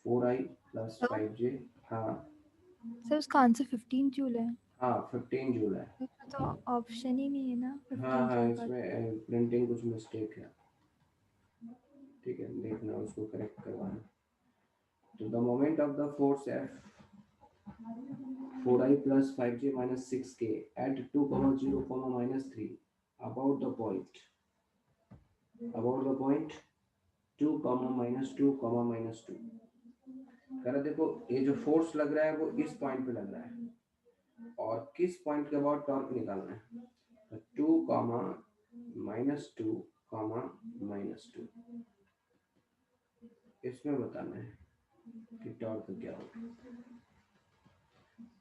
4i + 5j। हाँ सर उसका आंसर 15 जूल है। हाँ 15 जूल है। इसमें तो ऑप्शन ही नहीं है ना हाँ 15 हाँ जूल का। इसमें प्रिंटिंग कुछ मिस्टेक है, ठीक है देखना, उसको करेक्ट करवाना। तो the moment of the force F 4i + 5j - 6k at 2, 0, -3 about the point 2, -2, -2। कह रहा देखो ये जो फोर्स लग रहा है वो इस पॉइंट पे लग रहा है और किस पॉइंट के बाद टॉर्क निकालना है, तो 2, -2, -2 इसमें बताना है कि टॉर्क क्या होगा।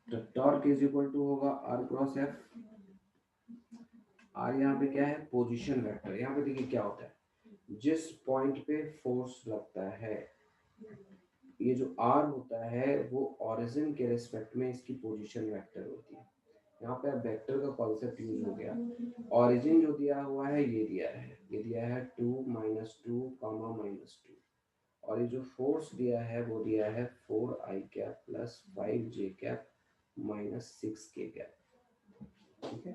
तो टॉर्क इज इक्वल टू होगा R × F। R यहाँ पे क्या है, पोजीशन वेक्टर। यहाँ पे देखिए क्या होता है, जिस पॉइंट पे फोर्स लगता है, ये जो R होता है वो ओरिजिन के रिस्पेक्ट में इसकी पोजीशन वेक्टर होती है। यहाँ पे वेक्टर का कॉन्सेप्ट यूज हो गया। ओरिजिन जो दिया हुआ है ये दिया है 2, -2, -2, और ये जो फोर्स दिया है वो दिया है 4i cap + 5j cap - 6k cap, ठीक है।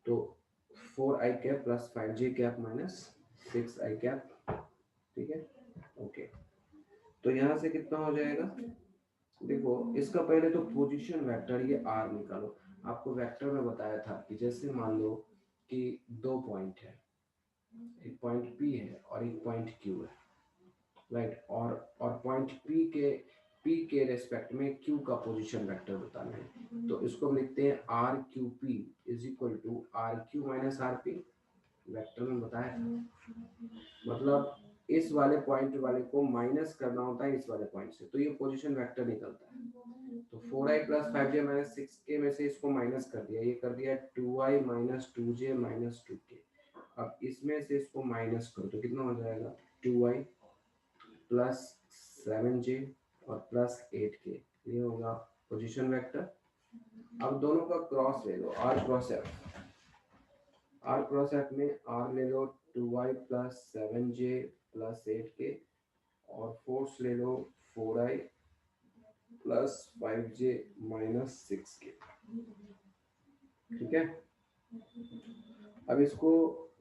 तो 4i cap + 5j cap - 6i cap, ठीक है ओके। तो यहाँ से कितना हो जाएगा, देखो इसका पहले तो पोजीशन वेक्टर ये R निकालो। आपको वेक्टर में बताया था कि जैसे मान लो कि दो पॉइंट है, एक पॉइंट P है और एक पॉइंट Q है, राइट, और पॉइंट P के रेस्पेक्ट में Q का पोजीशन वेक्टर बताना है। तो इसको हम लिखते हैं RQP = RQ - RP। वेक्टर में बताया था, मतलब इस वाले पॉइंट वाले को माइनस करना होता है इस वाले पॉइंट से, तो ये पोजीशन वेक्टर निकलता है। तो 4i + 5j - 6k में से इसको माइनस कर दिया, ये कर दिया 2i - 2j - 2k। अब इसमें से इसको माइनस करो तो कितना हो जाएगा, 2i + 7j और +8k, ये होगा पोजीशन वेक्टर। अब दोनों का क्रॉस ले लो, R × F में R ले लो 2i + 7j + 8k और फोर्स ले लो 4i + 5j - 6k, ठीक है। अब इसको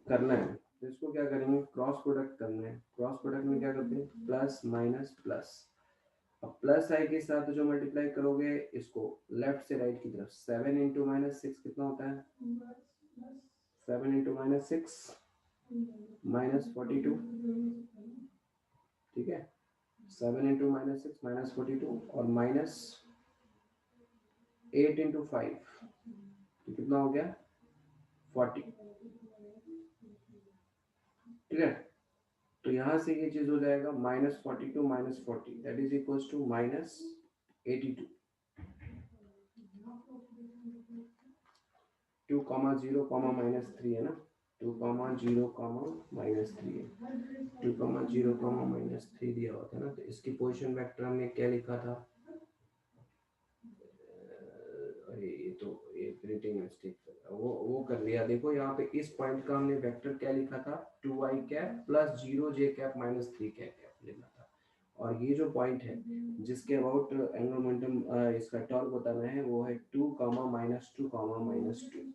करना है तो इसको क्या करेंगे, क्रॉस प्रोडक्ट करना है। क्रॉस प्रोडक्ट में क्या करते हैं, प्लस माइनस प्लस। अब प्लस आई के साथ जो मल्टीप्लाई करोगे इसको लेफ्ट से राइट की तरफ, 7 × -6 कितना होता है, 7 × -6 -42, ठीक है। 7 × -6 -42 और -8 × 5 तो कितना हो गया, 40, ठीक है। तो यहाँ से ये चीज हो जाएगा -42 - 40 दैट इज इक्वल्स टू -82। 2, 0, -3 है ना, 2, 0, -3 है। 2, 0, -3 दिया हुआ था ना, तो इसकी पोजीशन वेक्टर हमने क्या लिखा था, अरे ये प्रिंटिंग मिस्टेक, वो कर लिया। देखो यहाँ पे इस पॉइंट का हमने वेक्टर क्या लिखा था, 2i cap + 0j cap - 3k cap लेना था। और ये जो पॉइंट है जिसके अबाउट एंगुलर मोमेंटम इसका टॉर्क बताना है वो है 2, -2, -2।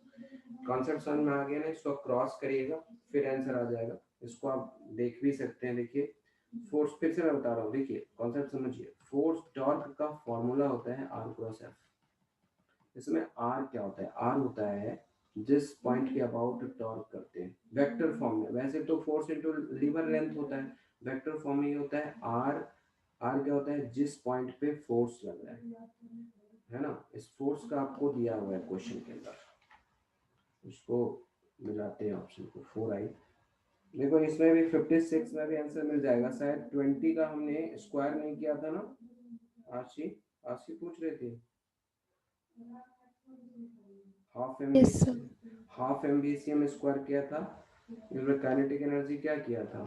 कॉन्सेप्ट समझ में आ गया ना, इसको क्रॉस करिएगा फिर आंसर आ जाएगा। इसको आप देख भी सकते हैं, देखिए फोर्स, फिर से मैं बता रहा हूँ, देखिए कॉन्सेप्ट समझिए। फोर्स टॉर्क का फॉर्मूला होता है R × F। इसमें R क्या होता है, R होता है जिस पॉइंट के अबाउट टॉर्क करते हैं वेक्टर फॉर्म में। वैसे तो फोर्स इनटू लीवर लेंथ होता है, वेक्टर फॉर्म में होता है R आर क्या होता है, जिस पॉइंट पे फोर्स लग रहा है ना, इस फोर्स का आपको दिया हुआ है क्वेश्चन के अंदर, उसको मिलाते हैं ऑप्शन को 4i। देखो इसमें भी 56 में भी आंसर मिल जाएगा शायद। 20 का हमने स्क्वायर नहीं किया था ना, आशी आशी पूछ रहे थे। Yes, sir. Half M B C M square किया था, इसमें काइनेटिक एनर्जी क्या किया था,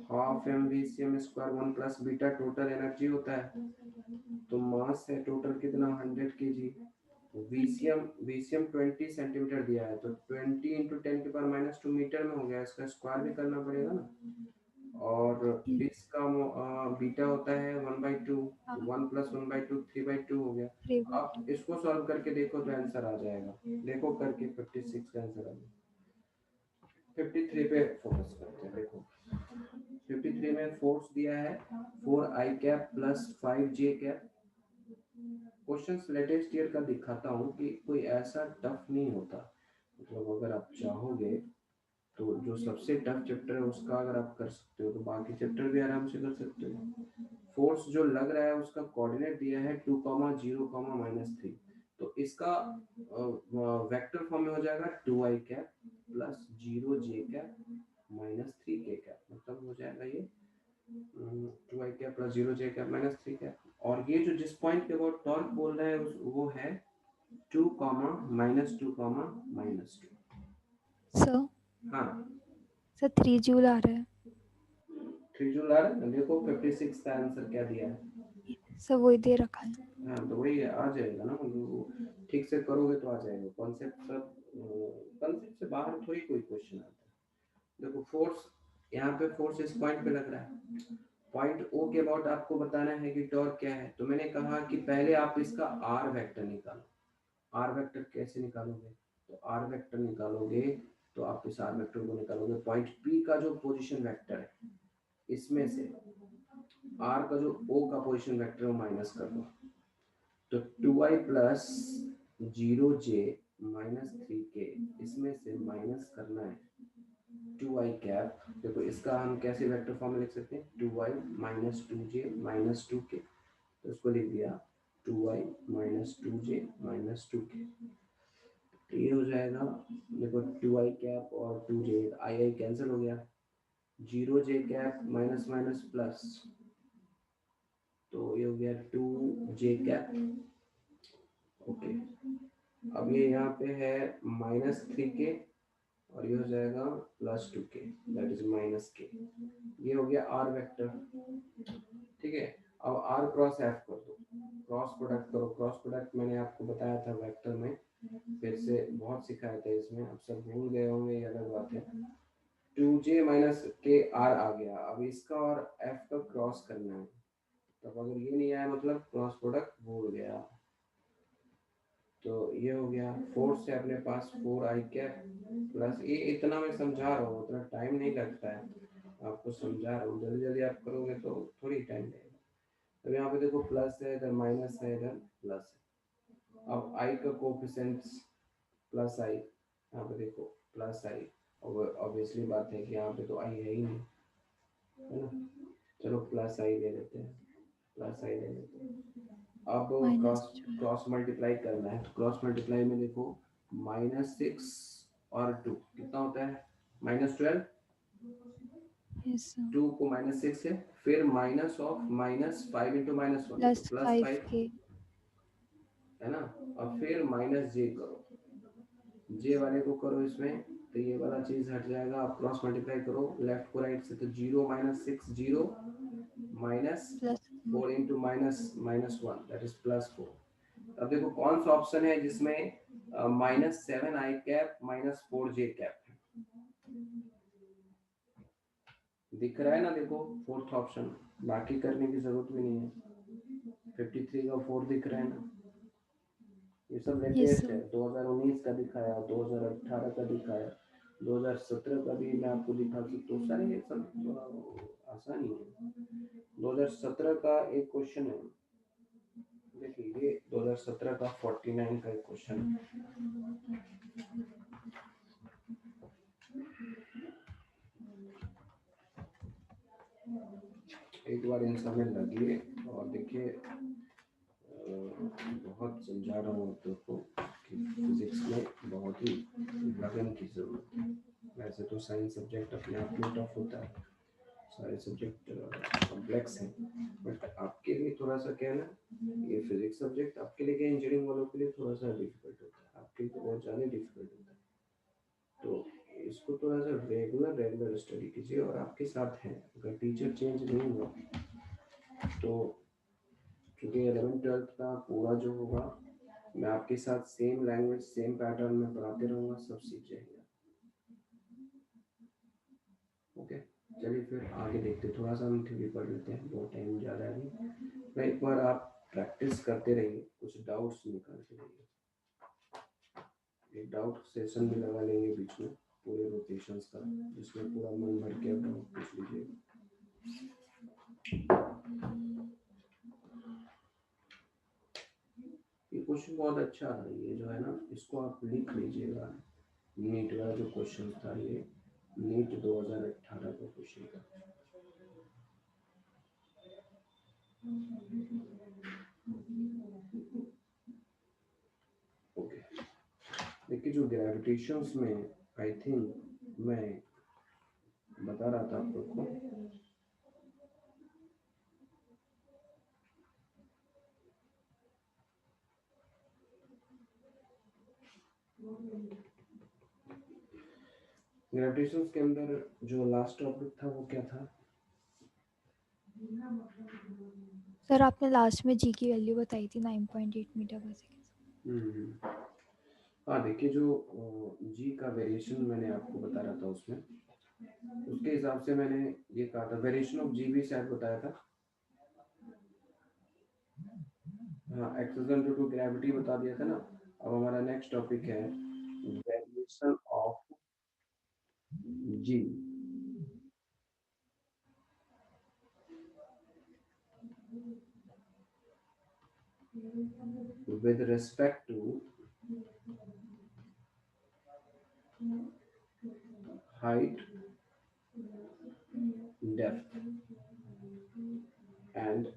half M B C M square 1 plus beta total energy होता है, तो मास है टोटल कितना 100 kg। वीसीएम 20 सेंटीमीटर दिया है, तो 20 इंटू 10 के पावर -2 मीटर में हो गया, इसका स्क्वायर भी करना पड़ेगा ना। और इसका बीटा होता है 1/2, 1 + 1/2 3/2 हो गया। अब इसको सॉल्व करके देखो तो आंसर आ जाएगा, देखो करके 56 का आंसर आ गया। 53 पे फोकस करते हैं। देखो 53 में फोर्स दिया है 4i cap plus 5j cap. Questions latest year का दिखाता हूँ कि कोई ऐसा टफ नहीं होता, मतलब अगर आप चाहोगे तो जो सबसे टफ चैप्टर है उसका अगर आप कर सकते हो तो बाकी चैप्टर भी आराम से कर सकते हो। फोर्स जो लग रहा है उसका कोऑर्डिनेट दिया है 2, 0, -3, तो इसका वेक्टर फॉर्म में हो जाएगा 2i cap plus 0j cap -3k cap, मतलब हो जाएगा ये 2i cap plus 0j cap -3 cap. और ये जो जिस पॉइंट पे वो टॉर्क बोल रहा है वो है 2, -2, -2। सर हाँ सर 3 जूल आ रहा है 3 जूल आ रहा है। देखो 56 का आंसर क्या दिया है, सर, वही दे रखा है। हाँ तो वही आ जाएगा ना, मतलब ठीक से करोगे तो आ जाएगा। कॉन्सेप्ट सब कॉन्सेप्ट से बाहर थोड़ी कोई क्वेश्चन आता है। देखो फोर्स, यहाँ पे फोर्स इस पॉइंट पे लग रहा है, पॉइंट ओ के अबाउट आपको बताना है कि टॉर्क क्या है। तो मैंने कहा कि पहले आप इसका आर वेक्टर निकालो। आर वेक्टर कैसे निकालोगे, तो आर वेक्टर निकालोगे तो आप इस आर वेक्टर को निकालोगे पॉइंट पी का जो पोजीशन वेक्टर है, इसमें से आर का जो ओ का पोजीशन वेक्टर है वो माइनस कर दो, तो 2i प्लस 0j -3k, इसमें से माइनस करना है 2i कैप। देखो इसका हम कैसे वेक्टर फॉर्म में लिख सकते हैं, 2i -2j -2k, तो इसको लिख दिया 2i -2j -2k, तो ये हो जाएगा। देखो 2i कैप और 2j आई कैंसिल हो गया, 0j cap minus minus plus, तो ये हो गया 2j कैप। ओके, अब ये यहाँ पे है -3k और ये हो जाएगा +2k, दैट इज -k। ये हो गया आर वेक्टर, ठीक है। अब आर क्रॉस एफ कर दो, क्रॉस प्रोडक्ट करो। क्रॉस प्रोडक्ट मैंने आपको बताया था वेक्टर में, फिर से बहुत सिखाया था इसमें, अब सब भूल गए होंगे, ये अलग बात है। 2j -k r आ गया, अब इसका और f का क्रॉस करना है, तब अगर ये नहीं आया मतलब क्रॉस प्रोडक्ट भूल गया। तो ये हो गया, फोर्स है अपने पास 4i कैप प्लस, ये इतना मैं समझा रहा हूँ, उतना टाइम नहीं लगता है, आपको समझा रहा हूँ, जल्दी जल्दी आप करोगे तो थोड़ी टाइम लगेगा। अब यहाँ पे देखो प्लस है, इधर माइनस है, इधर प्लस है। अब i का कोफिशिएंट प्लस i, यहाँ पे देखो प्लस i, और ऑब्वियसली बात है कि यहाँ पे तो i है ही नहीं, है ना। चलो प्लस i ले लेते हैं, प्लस i ले लेते हैं। अब क्रॉस मल्टीप्लाई करना है, तो क्रॉस मल्टीप्लाई में देखो -6 और 2 कितना होता है, -12। यस सर, 2 को -6 है, फिर माइनस ऑफ -5 इंटू -1 तो +5 +5k। है ना। अब फिर -j करो, j वाले को करो इसमें, तो ये वाला चीज हट जाएगा। आप क्रॉस मल्टीप्लाई करो लेफ्ट को राइट से, तो 0 -6 0 -4 इंटू -1 दैट इज +4। अब देखो कौन सा ऑप्शन है जिसमें -7i कैप -4j कैप दिख रहा है ना, देखो फोर्थ ऑप्शन, बाकी करने की जरूरत भी नहीं है। 53 का 4 दिख रहा है ना, ये सब यस लेटेस्ट है, सर। 2019 का दिखाया, 2018 का दिखाया, 2017 का भी मैं आपको दिखा सकता हूँ, सारे ये सब आसान ही है। 2017 का एक क्वेश्चन है, देखिए ये 2017 का 49 का एक क्वेश्चन है। एक बार इन सब में लगिए और देखिए, बहुत समझा रहा हूँ आप लोग को कि फिजिक्स में बहुत ही लगन की ज़रूरत है। वैसे तो साइंस सब्जेक्ट अपने आप में टफ होता है, सारे सब्जेक्ट कॉम्प्लेक्स हैं, बट आपके लिए थोड़ा सा क्या है ना, ये फिजिक्स सब्जेक्ट आपके लिए क्या, इंजीनियरिंग वालों के लिए थोड़ा सा डिफिकल्ट होता है, आपके लिए तो बहुत ज़्यादा डिफिकल्ट होता है। तो इसको थोड़ा सा रेगुलर स्टडी कीजिए, और आपके साथ हैं, अगर टीचर चेंज नहीं हुआ तो क्योंकि 11th-12th का पूरा जो होगा मैं आपके साथ सेम लैंग्वेज सेम पैटर्न में पढ़ाते रहूँगा, सब सीख जाएंगे। ओके, चलिए फिर आगे देखते, थोड़ा सा हम थ्योरी पढ़ लेते हैं, बहुत टाइम ज़्यादा है अभी। तो एक बार आप प्रैक्टिस करते रहिए, कुछ डाउट्स निकालते रहिए, एक डाउट सेशन भी लगा लेंगे बीच में पूरे रोटेशंस का, जिसमें पूरा मन भर के डाउट पूछ लीजिए। ये क्वेश्चन बहुत अच्छा था, ये जो है ना, इसको आप लिख लीजिएगा। नीट वाला जो क्वेश्चन था, ये नीट 2018 का क्वेश्चन था। ओके, देखिए जो ग्रेविटेशंस में आई थिंक मैं बता रहा था आप लोग को, ग्रेविटेशंस के अंदर जो लास्ट टॉपिक था वो क्या था? सर आपने लास्ट में जी की वैल्यू बताई थी 9.8 मीटर पर सेकेंड। हाँ, देखिए जो जी का वेरिएशन मैंने आपको बता रहा था, उसमें उसके हिसाब से मैंने ये कहा था, वेरिएशन ऑफ जी भी शायद बताया था। हाँ, एक्सेलरेशन ड्यू टू ग्रेविटी बता दिया था ना। अब हमारा नेक्स्ट टॉपिक है variation of G. with respect to height, depth and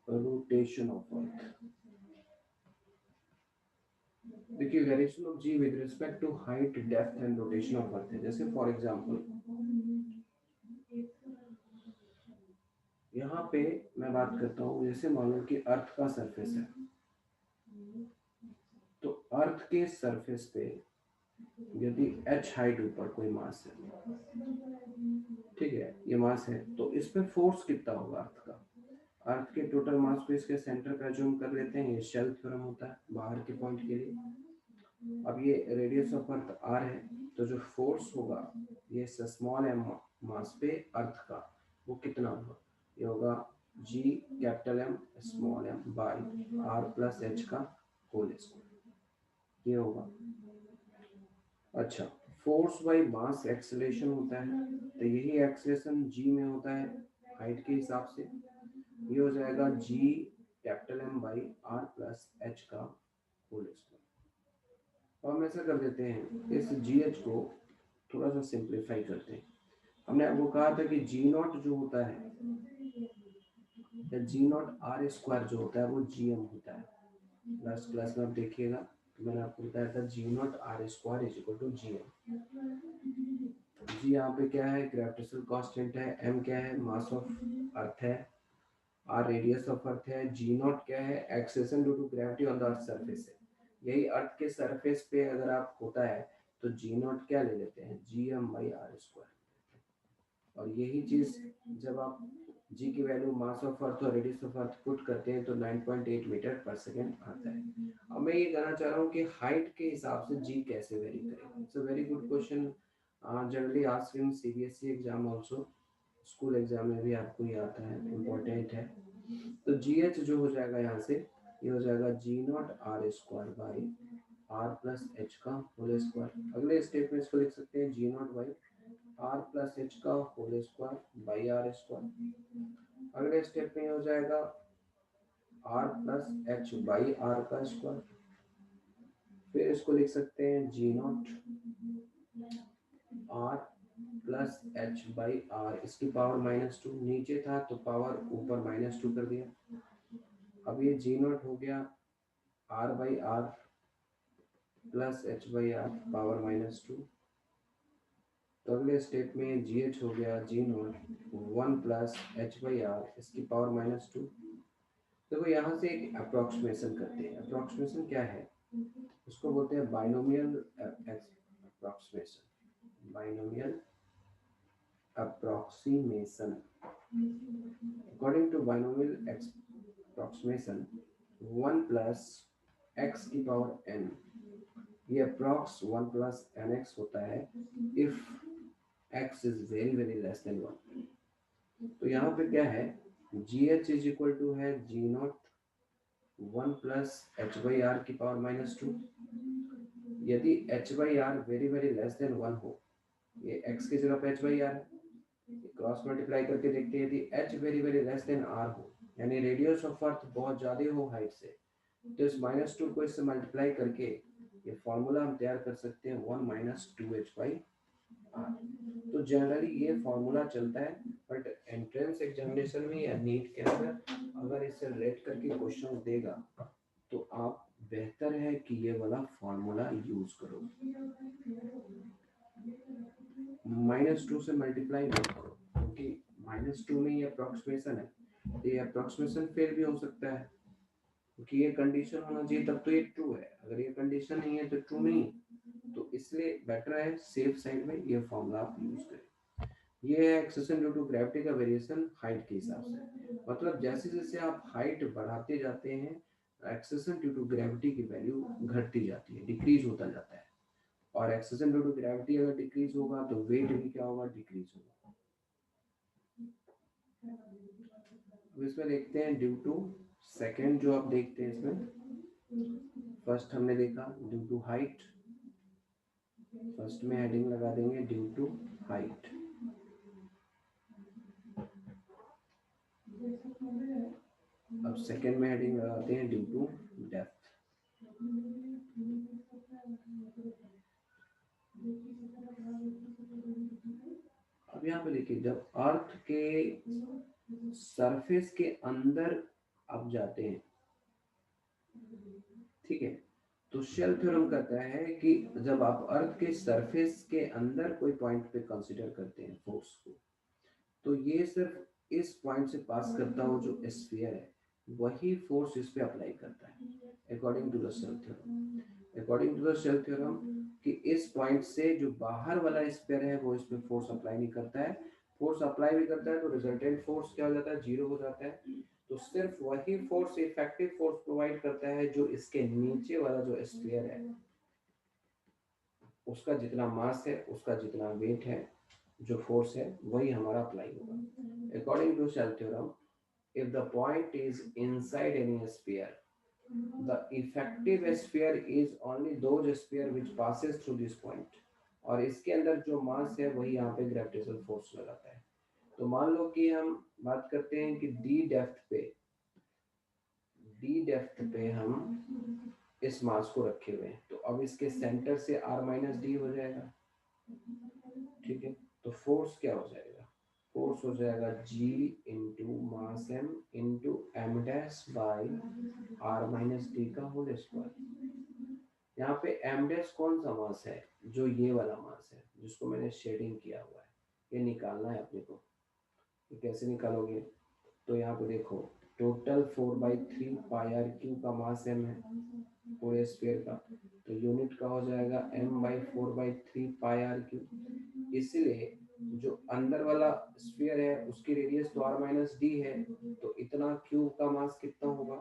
rotation of earth। देखिए variation of G with respect to height, depth and rotation of earth है। जैसे फॉर एग्जांपल यहाँ पे मैं बात करता हूँ, जैसे मान लो कि अर्थ का सरफेस है, तो अर्थ के सरफेस पे यदि h हाइट ऊपर कोई मास है, ठीक है, ये मास है, तो इस पे फोर्स कितना होगा अर्थ का? अर्थ के टोटल मास को इसके सेंटर पे अज्यूम कर लेते हैं, ये शेल थ्योरम होता है बाहर के पॉइंट के लिए। अब ये रेडियस ऑफ अर्थ r है, तो जो फोर्स होगा ये स्मॉल m मास पे अर्थ का, वो कितना होगा? ये होगा g capital M small m by r plus h का होल स्क्वायर, ये होगा। अच्छा, फोर्स बाय मास एक्सेलरेशन होता है, तो यही एक्सेलरेशन g में होता है हाइट के हिसाब से, ये हो जाएगा g capital M by r plus h का होल स्क्वायर। और हम ऐसा कर देते हैं, इस gh को थोड़ा सा सिंप्लीफाई करते हैं। हमने आपको कहा था कि g नॉट जो होता है, या g नॉट r स्क्वायर जो होता है वो gm होता है। लास्ट क्लास में आप देखिएगा, तो मैंने आपको बताया था g not r square is equal to gm। g यहाँ पे क्या है? ग्रेविटेशनल कांस्टेंट है, m क्या है? मास ऑफ अर्थ है, r रेडियस ऑफ अर्थ है, g नॉट क्या है? Acceleration due to gravity on the earth surface है। यही अर्थ के सरफेस पे अगर आप होता है तो g नॉट क्या ले लेते हैं? gm by r square. और यही चीज जब आप g की वैल्यू मास ऑफ अर्थ और रेडियस ऑफ अर्थ पुट करते हैं तो 9.8 मीटर पर सेकेंड आता है। अब मैं ये कहना चाह रहा हूँ कि हाइट के हिसाब से g कैसे वेरी करेगा। It's a very good question, generally asked in CBSE exam also, school exam में भी आपको ये आता है, इम्पोर्टेंट है। तो GH जो हो जाएगा यहाँ से, ये हो जाएगा g not r square by r plus h का होल स्क्वायर। अगले स्टेप में इसको लिख सकते हैं g not by r plus h का whole square by r square. अगले स्टेप में हो जाएगा r plus h by r का स्क्वायर। फिर इसको लिख सकते हैं g not plus H by R, इसकी पावर -2, नीचे था तो पावर ऊपर -2 कर दिया। अब ये जी नॉट हो गया R by R plus H by R power -2। तो अगले स्टेप में जी एच हो गया G nought 1 plus H by R, इसकी पावर -2। देखो यहाँ से एक अप्रोक्सीमेशन करते हैं। अप्रोक्सीमेशन क्या है, उसको बोलते हैं binomial approximation. Binomial approximation. According to binomial approximation, 1 plus x की पावर n, ये अप्रॉक्स 1 plus nx होता है if x is very less than 1। तो यहाँ पे क्या है, gh इज इक्वल टू है g not 1 plus h by r की पावर -2। यदि h by r very less than 1 हो, ये x की जगह पे h by r है, क्रॉस मल्टीप्लाई करके देखते हैं। यदि h very less than r हो, यानी रेडियस ऑफ अर्थ बहुत ज़्यादा हो हाइट से, तो इस -2 को इससे मल्टीप्लाई करके ये फॉर्मूला हम तैयार कर सकते हैं 1 - 2h by r। तो जनरली ये फॉर्मूला चलता है, बट एंट्रेंस एग्जामिनेशन में या नीट के अंदर अगर इसे रेट करके क्वेश्चन देगा तो आप बेहतर है कि ये वाला फॉर्मूला यूज करो। -2 से मल्टीप्लाई मत करो, क्योंकि -2 में ये अप्रोक्सीमेशन है, तो ये अप्रोक्सीमेशन फेल भी हो सकता है, क्योंकि ये कंडीशन होना चाहिए तब तो ये ट्रू है। अगर ये कंडीशन नहीं है तो ट्रू नहीं, तो इसलिए बेटर है सेफ साइड में ये फॉर्मूला आप यूज करें। ये है एक्सेशन ड्यू टू ग्रेविटी का वेरिएशन हाइट के हिसाब से, मतलब जैसे जैसे आप हाइट बढ़ाते जाते हैं एक्सेशन ड्यू टू ग्रेविटी की वैल्यू घटती जाती है, डिक्रीज होता जाता है। और एक्सेशन ड्यू टू ग्रेविटी अगर डिक्रीज होगा तो वेट भी क्या होगा, डिक्रीज होगा। अब इसमें देखते हैं ड्यू टू सेकेंड, जो आप देखते हैं इसमें फर्स्ट हमने देखा ड्यू टू हाइट, फर्स्ट में हेडिंग लगा देंगे ड्यू टू हाइट। अब सेकेंड में हेडिंग लगाते हैं ड्यू टू डेप्थ। अब यहाँ पे देखिए, जब अर्थ के सरफेस के अंदर आप जाते हैं, ठीक है, तो शेल थ्योरम कहता है कि जब आप अर्थ के सरफेस के अंदर कोई पॉइंट पे कंसीडर करते हैं फोर्स को, तो ये सिर्फ इस पॉइंट से पास करता हो जो स्फीयर है, वही फोर्स इस पे अप्लाई करता है according to the shell theorem. According to the shell theorem कि इस पॉइंट से जो बाहर वाला स्फीयर है वो इस पे फोर्स अप्लाई नहीं करता है। फोर्स अप्लाई भी करता है तो रिजल्टेंट फोर्स क्या हो जाता है, 0 हो जाता है। तो सिर्फ वही फोर्स इफेक्टिव फोर्स प्रोवाइड करता है जो इसके नीचे वाला जो स्फीयर है उसका जितना मास है, उसका जितना वेट है, जो फोर्स है वही हमारा अप्लाई होगा। According to shell theorem, if the point is inside any sphere, the effective sphere is only those sphere which passes through this point, और इसके अंदर जो मास है वही यहाँ पे ग्रेविटेशनल फोर्स लगाता है। तो मान लो कि हम बात करते हैं कि डी डेप्थ पे हम इस मास को रखे हुए हैं, तो अब इसके सेंटर से r - d हो जाएगा, ठीक है। तो फोर्स क्या हो जाएगा, फोर्स हो जाएगा g into mass m into m dash by r - d का होल स्क्वायर। यहाँ पे m डैश कौन सा मास है, जो ये वाला मास है जिसको मैंने शेडिंग किया हुआ है, ये निकालना है अपने को। ये कैसे निकालोगे, तो यहाँ पे देखो टोटल 4/3 पाई r क्यू का मास m है पूरे स्फीयर का, तो यूनिट का हो जाएगा m/4/3 पाई r क्यू। इसलिए जो अंदर वाला स्फीयर है उसकी रेडियस तो r - d है, तो इतना क्यूब का मास कितना होगा,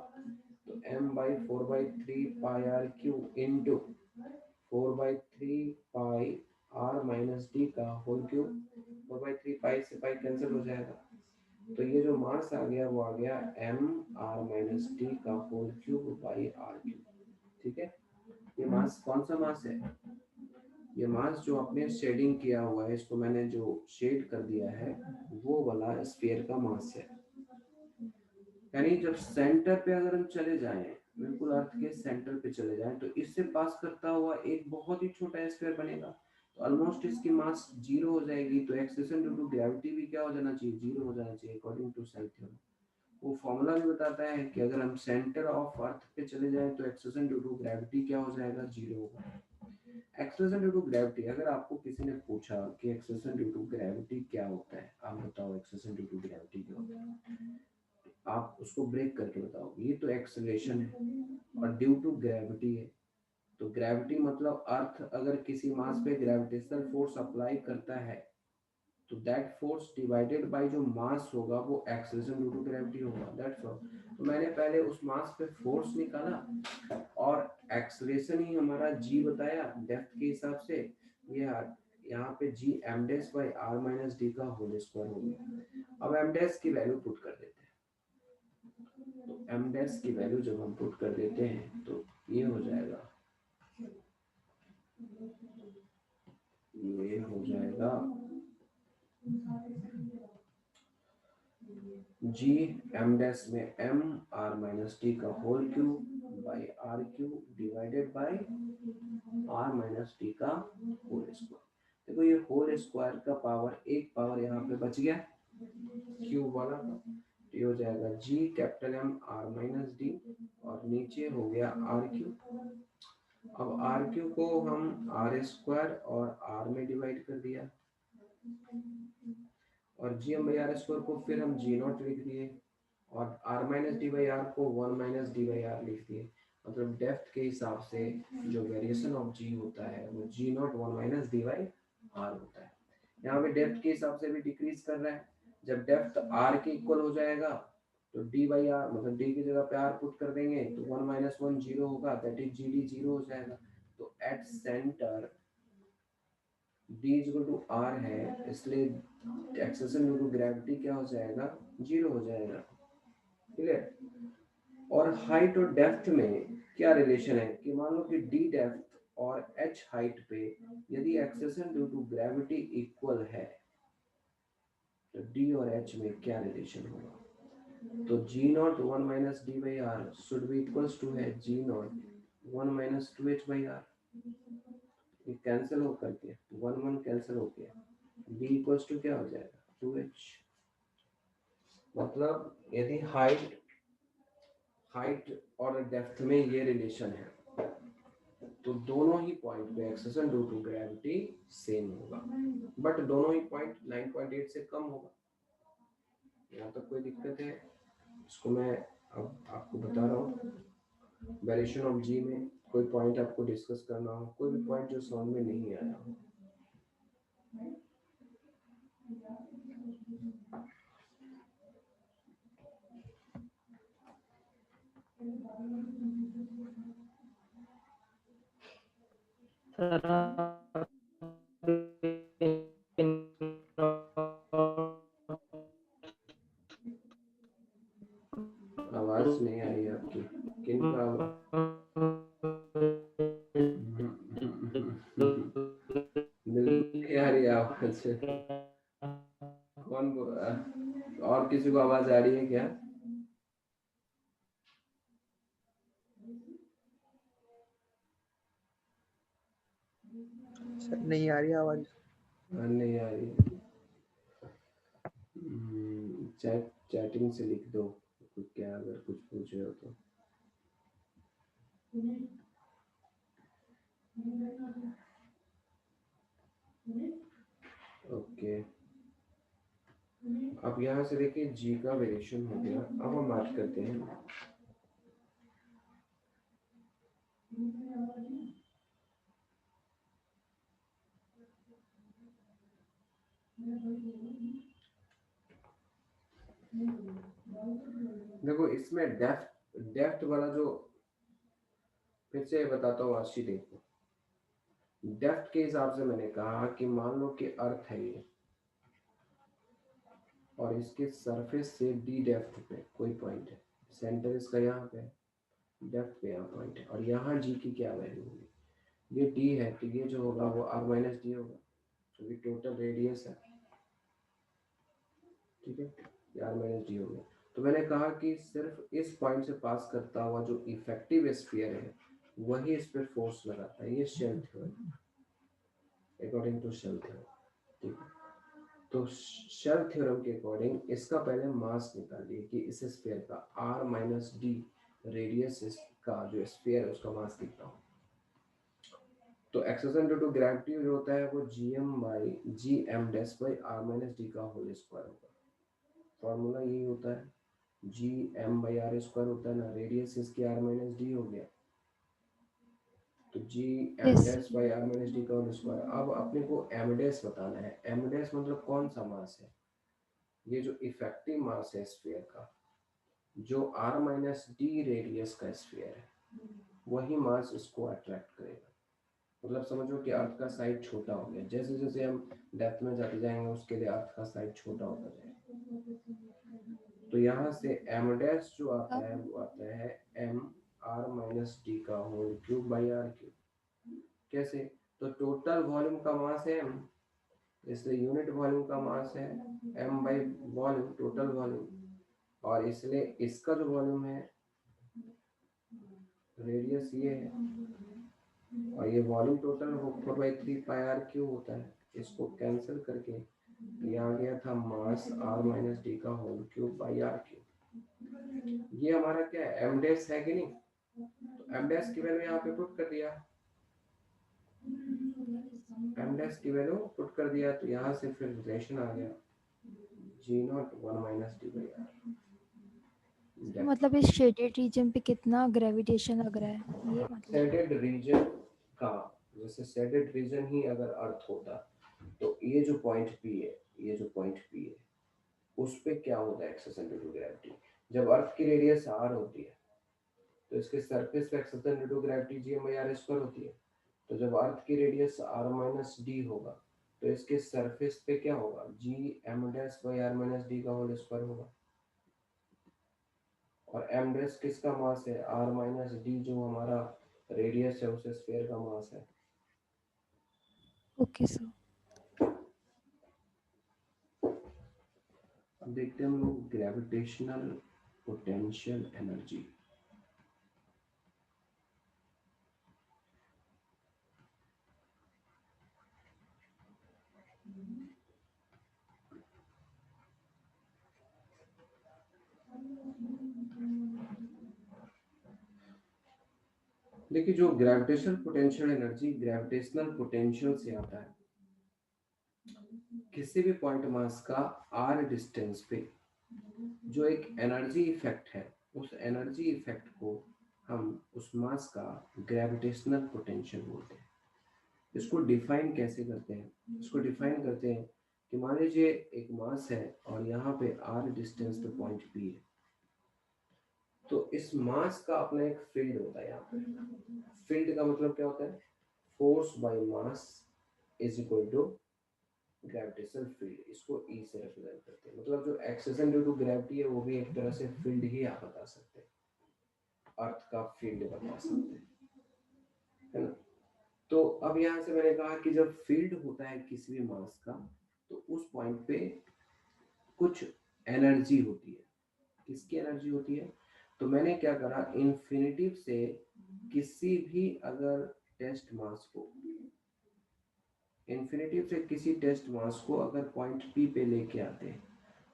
तो m/4/3 पाई r क्यूब इंटू 4/3 पाई r - d का होल क्यूब। 4/3 पाई से पाई कैंसिल हो जाएगा, तो ये जो मास आ गया वो आ गया m r - d का whole cube by r cube, ठीक है। ये मास कौन सा मास है, ये मास जो आपने शेडिंग किया हुआ है, इसको मैंने जो शेड कर दिया है वो वाला स्फीयर का मास है। यानी जब सेंटर पे अगर हम चले जाएं, बिल्कुल अर्थ के सेंटर पे चले जाएं, तो इससे पास करता हुआ एक बहुत ही छोटा स्फीयर बनेगा। तो ऑलमोस्ट इसकी मास 0 हो जाएगी, तो एक्सेलरेशन ड्यू टू ग्रेविटी भी क्या हो जाना चाहिए, 0 हो जाना चाहिए अकॉर्डिंग टू सेल थ्योरम। वो फॉर्मूला भी बताता है कि अगर हम सेंटर ऑफ अर्थ पे चले जाएं तो एक्सेलरेशन ड्यू टू ग्रेविटी क्या हो जाएगा, 0 होगा। एक्सेलरेशन ड्यू टू ग्रेविटी, अगर आपको किसी ने पूछा कि एक्सेलरेशन ड्यू टू ग्रेविटी क्या होता है, आप बताओ एक्सेलरेशन ड्यू टू ग्रेविटी क्या होता है, आप उसको ब्रेक करके बताओ। ये तो एक्सेलरेशन है और ड्यू टू ग्रेविटी है, तो ग्रेविटी मतलब अर्थ अगर किसी मास पे ग्रेविटेशनल फोर्स अप्लाई करता है तो दैट फोर्स डिवाइडेड बाय जो मास होगा वो एक्सेलरेशन ड्यू टू ग्रेविटी होगा, दैट्स ऑल। तो मैंने पहले उस मास पे फोर्स निकाला और एक्सेलरेशन ही हमारा जी बताया डेप्थ के हिसाब से, ये यहाँ पे G M dash by R minus D का होल स्क्वायर हो गया। अब एम डैश की वैल्यू पुट कर देते हैं, तो एम डैश की वैल्यू जब हम पुट कर देते हैं तो ये हो जाएगा, ये हो जाएगा जी एम डैश में एम आर माइनस टी का whole cube by R cube divided by R minus T का होल स्क्वायर। देखो ये होल स्क्वायर का पावर, एक पावर यहाँ पे बच गया क्यूब वाला, तो ये हो जाएगा G capital M R minus D और नीचे हो गया आर क्यूब। अब आर क्यूब को हम आर स्क्वायर और आर में डिवाइड कर दिया और G M by R square को फिर हम जी नॉट लिख दिए और R minus D by R को 1 माइनस डी बाई आर लिख दिए। मतलब डेप्थ के हिसाब से जो वेरिएशन ऑफ जी होता है वो G nought 1 minus D by R होता है। यहाँ पे डेप्थ के हिसाब से भी डिक्रीज कर रहा है, जब डेप्थ आर के इक्वल हो जाएगा तो डी बाई आर मतलब डी की जगह पे आर पुट कर देंगे तो 1 माइनस 1 जीरो होगा, दैट इज जी डी 0 हो जाएगा। तो at centre d equal to r है, इसलिए एक्सेलरेशन ड्यू टू ग्रेविटी क्या हो जाएगा, 0 हो जाएगा। क्लियर। और हाइट और डेप्थ में क्या रिलेशन है कि मान लो कि d डेप्थ और h हाइट पे यदि acceleration due to gravity equal है तो d और h में क्या रिलेशन होगा, तो g not 1 minus D by R should be equals to है g not 1 minus 2h by R. ये कैंसिल हो करके 1 1 कैंसिल हो गया, d इक्वल्स टू क्या हो जाएगा 2h। मतलब यदि हाइट और डेप्थ में ये रिलेशन है तो दोनों ही पॉइंट पे acceleration due to gravity same होगा, बट दोनों ही पॉइंट 9.8 से कम होगा। यहाँ तक कोई दिक्कत है, इसको मैं अब आपको बता रहा हूँ। वेरिएशन ऑफ जी में कोई पॉइंट आपको डिस्कस करना हो, कोई भी पॉइंट जो समझ में नहीं आया हो। आवाज नहीं आ रही आपकी, किन का बिल्कुल नहीं आ रही आवाज। कौन और किसी को आवाज आ रही है क्या? सर नहीं आ रही आवाज। नहीं आ रही। चैटिंग से लिख दो क्या, अगर कुछ पूछे हो तो। ओके, अब यहाँ से देखिए जी का वेरिएशन हो गया। अब हम बात करते हैं देखो इसमें डेप्थ वाला जो, फिर से बताता हूँ आशी, देखो डेप्थ के हिसाब से मैंने कहा कि मान लो कि अर्थ है ये और इसके सरफेस से डी डेप्थ पे कोई पॉइंट है, सेंटर इसका यहाँ पे, डेप्थ पे यहाँ पॉइंट है और यहाँ जी की क्या वैल्यू होगी, ये डी है तो ये जो होगा वो आर माइनस डी होगा, तो ये टोटल रेडियस है, ठीक है, ये आर माइनस डी हो गया। तो मैंने कहा कि सिर्फ इस पॉइंट से पास करता हुआ जो इफेक्टिव स्फीयर है वही इस पर फोर्स लगाता है, ये shell theorem. According to shell theorem, ठीक है। तो शेल थ्योरम के अकॉर्डिंग इसका पहले मास निकालिए कि इस स्फीयर का r माइनस डी रेडियस का जो स्फीयर है उसका मास कितना हो। तो एक्सेलरेशन ड्यू टू ग्रेविटी जो होता है वो gm dash by r minus D का होल स्क्वायर होगा। फॉर्मूला यही होता है, gm बाई r स्क्वायर होता है ना, रेडियस इसकी r माइनस डी हो गया, तो gm yes dash by r minus D का होल स्क्वायर। अब अपने को m डैश बताना है। m डैश मतलब कौन सा मास है, ये जो इफेक्टिव मास है स्फीयर का, जो r माइनस डी रेडियस का स्फीयर है, वही मास इसको अट्रैक्ट करेगा। मतलब समझो कि अर्थ का साइज छोटा हो गया, जैसे जैसे हम डेप्थ में जाते जाएंगे उसके लिए अर्थ का साइज छोटा होता जाएगा। तो यहाँ से m डैश जो आता है वो आता है m r माइनस डी का whole cube by R cube. कैसे, तो टोटल वॉल्यूम का मास है m, इसलिए यूनिट वॉल्यूम का मास है m by volume, total volume, और इसलिए इसका जो वॉल्यूम है रेडियस ये है, और ये volume total 4/3 pi R cube होता है। इसको कैंसिल करके यहाँ गया था मास r माइनस डी का whole cube by R cube. ये हमारा क्या है, m डैश है कि नहीं, तो m डैश की वैल्यू यहाँ पे पुट कर दिया, m डैश की वैल्यू पुट कर दिया, तो यहाँ से फिर रिलेशन आ गया g0 1 minus D by R. मतलब इस शेडेड रीजन पे कितना ग्रेविटेशन लग रहा है ये मतलब। शेडेड रीजन का, जैसे शेडेड रीजन ही अगर अर्थ होता तो ये जो पॉइंट P है, ये जो पॉइंट P है उस पे क्या होता है एक्सेलरेशन ड्यू टू ग्रेविटी। जब अर्थ की रेडियस r होती है तो इसके सरफेस पे acceleration due to gravity gm/r² होती है। तो जब अर्थ की रेडियस r माइनस डी होगा तो इसके सरफेस पे क्या होगा, gm'/r माइनस डी का होल स्क्वायर होगा। और m डैश किसका मास है, r माइनस डी जो हमारा रेडियस है उस स्फीयर का मास है। Okay sir. अब देखते हैं हम लोग ग्रेविटेशनल पोटेंशियल एनर्जी। देखिए जो gravitational potential energy gravitational potential से आता है, किसी भी पॉइंट मास का r डिस्टेंस पे जो एक एनर्जी इफेक्ट है, उस एनर्जी इफेक्ट को हम उस मास का ग्रेविटेशनल पोटेंशियल बोलते हैं। इसको डिफाइन कैसे करते हैं, इसको डिफाइन करते हैं कि मान लीजिए एक मास है और यहाँ पे r डिस्टेंस पे पॉइंट P है, तो इस मास का अपना एक फील्ड होता है। यहाँ पे फील्ड का मतलब क्या होता है, force by mass is equal to gravitational field. इसको E से रिप्रेजेंट करते हैं। मतलब जो एक्सेलरेशन ड्यू टू ग्रेविटी है वो भी एक तरह से फील्ड ही आप बता सकते हैं, अर्थ का फील्ड बता सकते हैं, है ना। तो अब यहाँ से मैंने कहा कि जब फील्ड होता है किसी भी मास का तो उस पॉइंट पे कुछ एनर्जी होती है। किसकी एनर्जी होती है, तो मैंने क्या करा, इन्फिनिटिव से किसी भी अगर टेस्ट मास को, इन्फिनिटिव से किसी टेस्ट मास को अगर पॉइंट P पे लेके आते हैं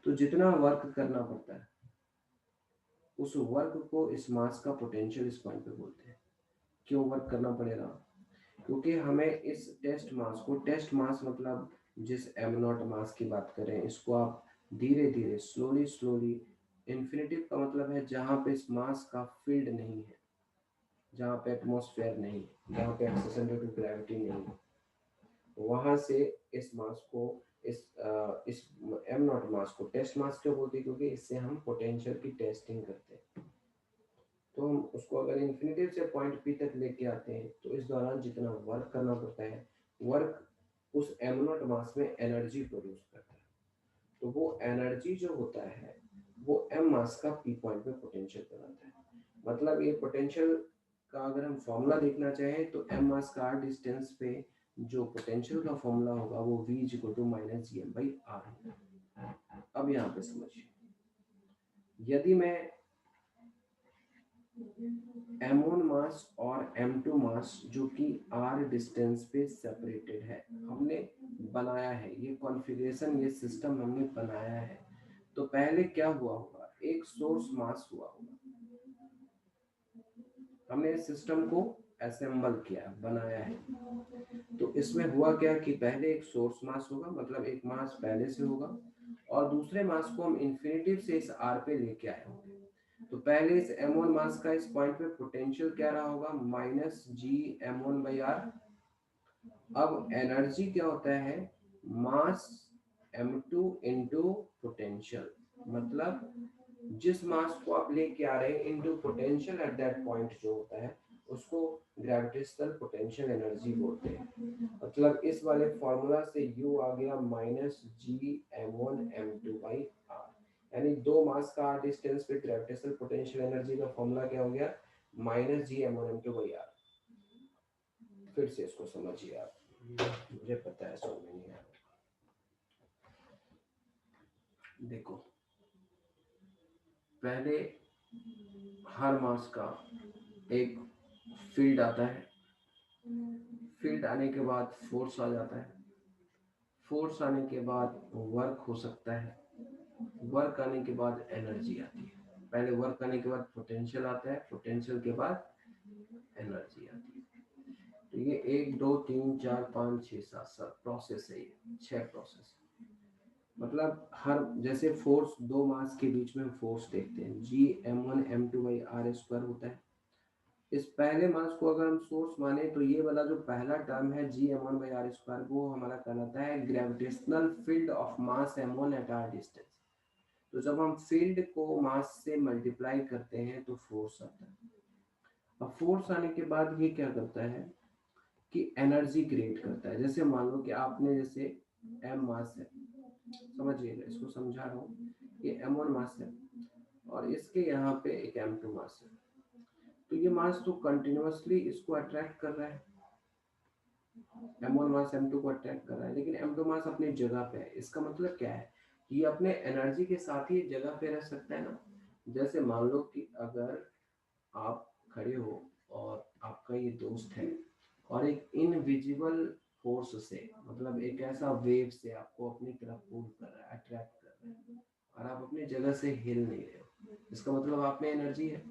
तो जितना वर्क करना पड़ता है उस वर्क को इस मास का पोटेंशियल इस पॉइंट पे बोलते हैं। क्यों वर्क करना पड़ेगा, क्योंकि हमें इस टेस्ट मास को, टेस्ट मास मतलब जिस m0 मास की बात करें, इसको आप धीरे धीरे स्लोली, इन्फिनिटिव का मतलब है जहाँ पे इस मास का फील्ड नहीं है, जहाँ पे एटमॉस्फेयर नहीं, जहाँ पे एक्सेलरेशन ड्यू टू ग्रेविटी नहीं है, वहां से इस मास को, इस m0 मास को टेस्ट मास क्यों बोलते हैं, क्योंकि इससे हम पोटेंशियल की टेस्टिंग करते हैं। तो हम उसको अगर इन्फिनिटिव से पॉइंट P तक लेके आते हैं तो इस दौरान जितना वर्क करना पड़ता है, वर्क उस m0 मास में एनर्जी प्रोड्यूस करता है। तो वो एनर्जी जो होता है वो m मास का P पॉइंट पे पोटेंशियल बनाता है। मतलब ये पोटेंशियल का अगर हम फॉर्मूला देखना चाहें तो m मास का r डिस्टेंस पे जो पोटेंशियल का फॉर्मूला होगा वो V = -gm/r होगा। अब यहाँ पे समझिए, यदि मैं m1 मास और m2 मास जो कि r डिस्टेंस पे सेपरेटेड है, हमने बनाया है ये कॉन्फ़िगरेशन, ये सिस्टम हमने बनाया है। तो पहले क्या हुआ होगा, एक सोर्स मास हुआ होगा, हमने इस सिस्टम को असेंबल किया, बनाया है। तो इसमें हुआ क्या कि पहले एक सोर्स मास होगा, मतलब एक मास पहले से होगा, और दूसरे मास को हम इन्फिनिटिव से इस r पे लेके आए होंगे। तो पहले इस m1 मास का इस पॉइंट पे पोटेंशियल क्या रहा होगा, minus G m1 by R. अब एनर्जी क्या होता है, मास m2 इंटू पोटेंशियल, मतलब जिस मास को आप लेके आ रहे हैं into potential at that point जो होता है, उसको ग्रेविटेशनल पोटेंशियल एनर्जी बोलते हैं। मतलब इस वाले फॉर्मूला से U आ गया minus G m1 m2 by are, यानी दो मास का r डिस्टेंस पे ग्रेविटेशनल पोटेंशियल एनर्जी का फॉर्मूला क्या हो गया, minus G m1 m2 by are. फिर से इसको समझिए आप, मुझे पता है समझ में नहीं आ रहा। देखो, पहले हर मास का एक फील्ड आता है, फील्ड आने के बाद फोर्स आ जाता है, फोर्स आने के बाद वर्क हो सकता है, वर्क आने के बाद एनर्जी आती है। पहले वर्क आने के बाद पोटेंशियल आता है, पोटेंशियल के बाद एनर्जी आती है। तो ये 1 2 3 4 5 6 7 7 प्रोसेस है, ये 6 प्रोसेस। मतलब हर, जैसे फोर्स दो मास के बीच में फोर्स देखते हैं, जी m1 m2 by R square होता है। इस पहले मास को अगर हम सोर्स माने तो ये वाला जो पहला टर्म है जी m1 बाई आर स्क्वायर, वो हमारा कहलाता है gravitational field of mass m1 at R distance. तो जब हम फील्ड को मास से मल्टीप्लाई करते हैं तो फोर्स आता है। अब फोर्स आने के बाद ये क्या करता है कि एनर्जी क्रिएट करता है। जैसे मान लो कि आपने, जैसे m मास है, समझिएगा इसको समझा रहा हूँ, ये m1 मास है और इसके यहाँ पे एक m2 मास है। तो ये मास तो कंटिन्यूअसली इसको अट्रैक्ट कर रहा है, m1 मास m2 को अट्रैक्ट कर रहा है, लेकिन m2 मास अपनी जगह पे है। इसका मतलब क्या है, ये अपने एनर्जी के साथ ही जगह पे रह सकता है ना। जैसे मान लो कि अगर आप खड़े हो और आपका ये दोस्त है और एक इनविजिबल फोर्स से, मतलब एक ऐसा वेव से आपको अपनी तरफ पुल कर रहा है, अट्रैक्ट कर रहा है, और आप अपनी जगह से हिल नहीं रहे हो, इसका मतलब आप में एनर्जी है।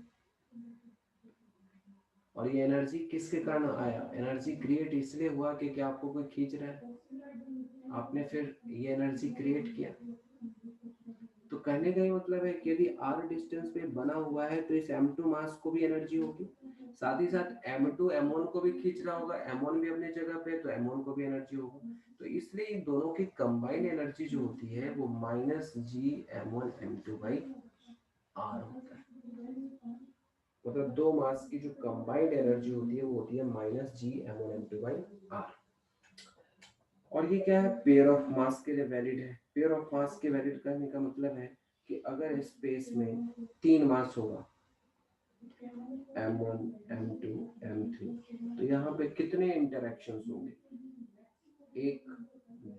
और ये एनर्जी किसके कारण आया, एनर्जी क्रिएट इसलिए हुआ कि आपको कोई खींच रहा है, आपने फिर ये एनर्जी क्रिएट किया। तो कहने का ये मतलब है कि यदि r डिस्टेंस पे बना हुआ है तो इस m2 मास को भी एनर्जी होगी, साथ ही साथ m2 m1 को भी खींच रहा होगा, m1 भी अपनी जगह पे, तो m1 को भी एनर्जी होगा। तो इसलिए इन दोनों की कंबाइंड एनर्जी जो होती है वो minus G m1 m2 by R होता है। मतलब दो मास की जो कंबाइंड एनर्जी होती है वो होती है minus G m1 m2 by are. और ये क्या है, पेयर ऑफ मास के लिए वैलिड है। पेयर ऑफ मास के वैलिड करने का मतलब है कि अगर स्पेस में 3 मास होगा, m1 m2 m3, तो यहाँ पे कितने इंटरैक्शंस होंगे, 1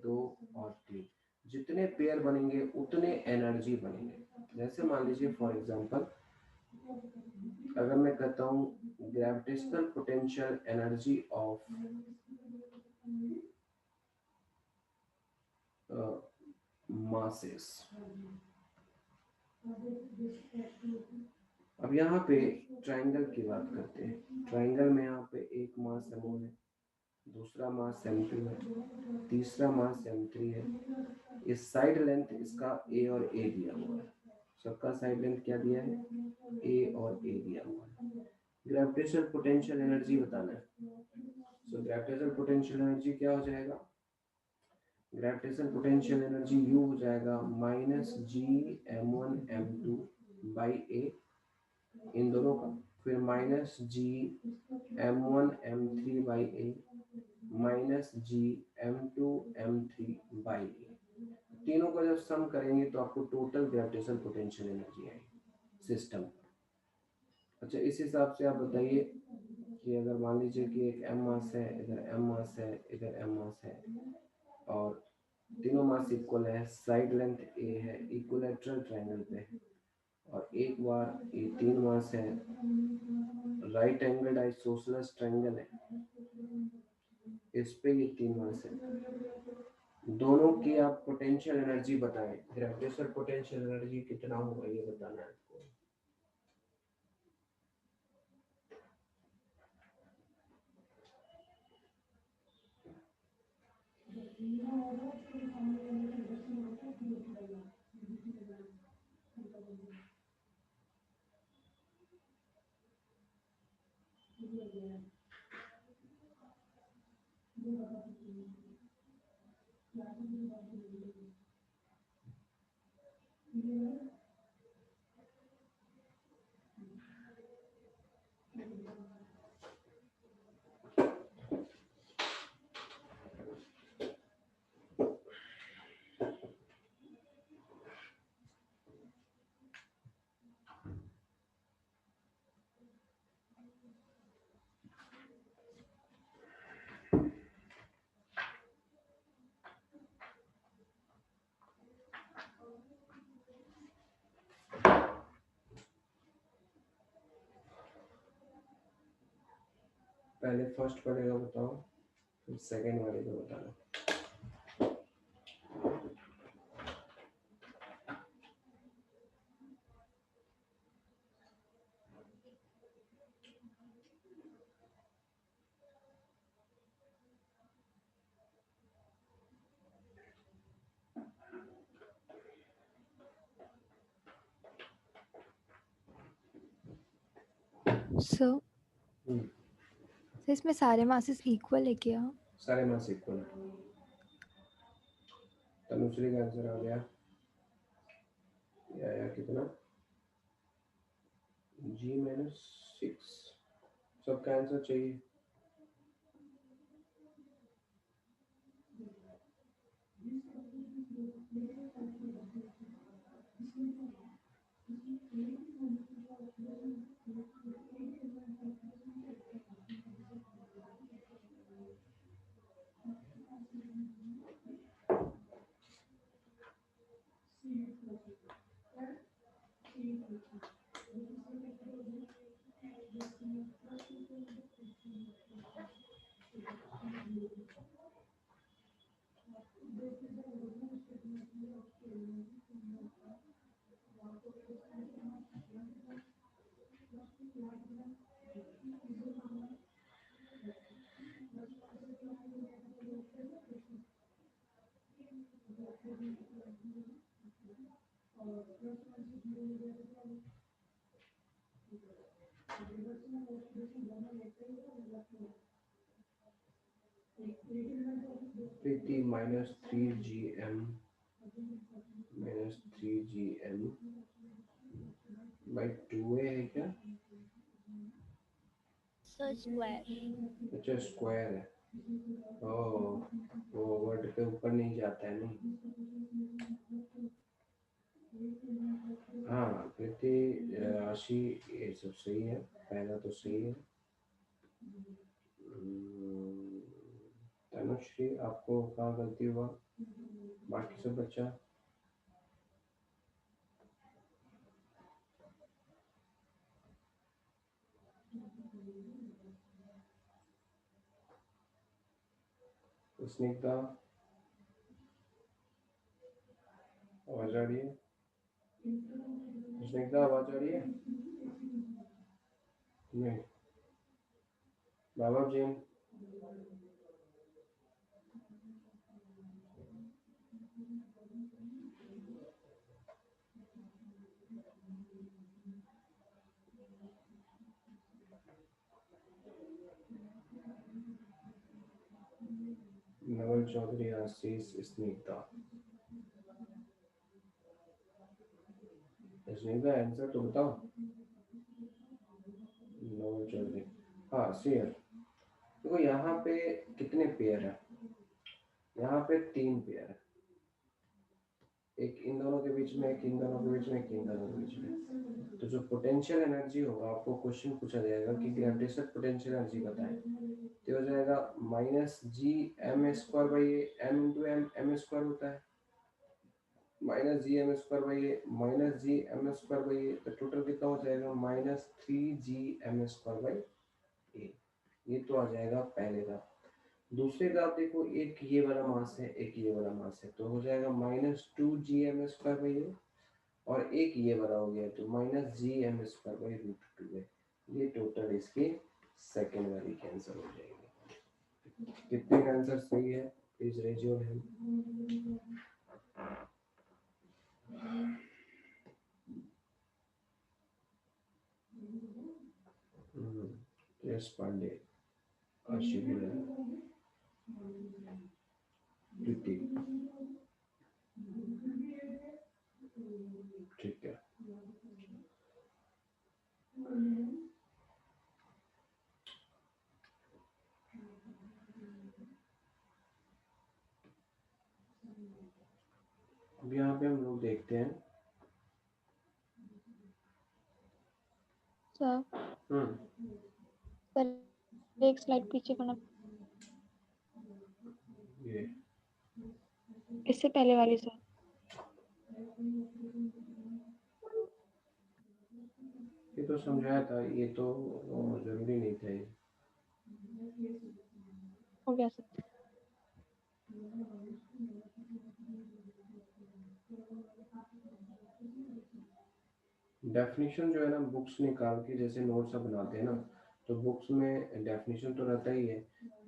2 और 3। जितने पेयर बनेंगे उतने एनर्जी बनेंगे। जैसे मान लीजिए फॉर एग्जांपल, अगर मैं कहता हूँ gravitational potential energy of masses. अब यहाँ पे ट्रायंगल की बात करते हैं। ट्रायंगल में यहाँ पे एक मास m1 है, दूसरा मास m2 है, तीसरा मास m3 है। इस साइड लेंथ इसका a और a दिया हुआ है, सबका साइड लेंथ क्या दिया है, a और a दिया हुआ है। ग्रेविटेशनल पोटेंशियल एनर्जी बताना है। सो ग्रेविटेशनल पोटेंशियल एनर्जी क्या हो जाएगा, ग्रेविटेशनल पोटेंशियल एनर्जी U हो जाएगा minus G m1 m2 by a, इन दोनों का, फिर minus G m1 m3 by a minus G m2 m3 by a। तीनों को जब सम करेंगे तो आपको टोटल ग्रेविटेशनल पोटेंशियल एनर्जी आएगी सिस्टम। अच्छा, इस हिसाब से आप बताइए कि अगर मान लीजिए कि एक m मास है, इधर m मास है, इधर m मास है, और तीनों मास इक्वल है, साइड लेंथ a है, इक्विलैटरल ट्रायंगल पे है, और एक बार ये 3 मास है, राइट एंगल आइसोसेलेस ट्रायंगल है, इस पे ये 3 मास है। दोनों की आप पोटेंशियल एनर्जी बताएं, ग्रेविटेशनल पोटेंशियल एनर्जी कितना होगा ये बताना है आपको। पहले फर्स्ट वाले का बताओ, फिर सेकंड वाले का बताना। सर इसमें सारे मासेस इक्वल है क्या? सारे मास इक्वल है। तनुश्री का आंसर आ गया, ये आया कितना, G-6। सबका आंसर चाहिए। प्रीति -3gm by 2a है क्या? Sir square. अच्छा स्क्वायर है। वो वर्ड के ऊपर नहीं जाता है नहीं। हाँ प्रीति, राशि, ये सब सही है, पहला तो सही है। तनुश्री आपको कहाँ गलती हुआ, बाकी सब बच्चा? स्निग्धा आवाज आ रही है? स्निग्धा आवाज आ रही है? नहीं। बाबा जैन, नवल चौधरी, आशीष, स्निग्धा। स्निग्धा आंसर तो बताओ। नवल चौधरी, हाँ शेयर। देखो यहाँ पे कितने पेयर है, यहाँ पे 3 पेयर है, एक इन दोनों के बीच में, एक इन दोनों के बीच में, एक इन दोनों के बीच में। तो जो पोटेंशियल एनर्जी होगा, आपको क्वेश्चन पूछा जाएगा कि ग्रेविटेशनल पोटेंशियल एनर्जी बताएं, तो हो जाएगा -G m² by m × m m² होता है, minus G M square by A minus G M square by A, तो टोटल कितना हो जाएगा माइनस 3 GM² बाई ए। ये तो आ जाएगा पहले का। दूसरे का आप देखो, एक ये वाला मास है, एक ये वाला मास है, तो हो जाएगा -2 GM² बाई ए, और एक ये वाला हो गया तो -GM² बाई √2 है। ये टोटल इसके सेकेंड वाली कैंसिल हो जाएगी। कितने कैंसर सही है please raise your hand. Yes Pandey, Ashif, Hrithik, ठीक है। अब यहाँ पे हम लोग देखते हैं सर सर एक स्लाइड पीछे करना, ये इससे पहले वाली सर। ये तो समझाया था, ये तो जरूरी नहीं था ये। हो गया सर। डेफिनेशन जो है ना, बुक्स निकाल के जैसे नोट्स अब बनाते हैं ना, तो बुक्स में डेफिनेशन तो रहता ही है,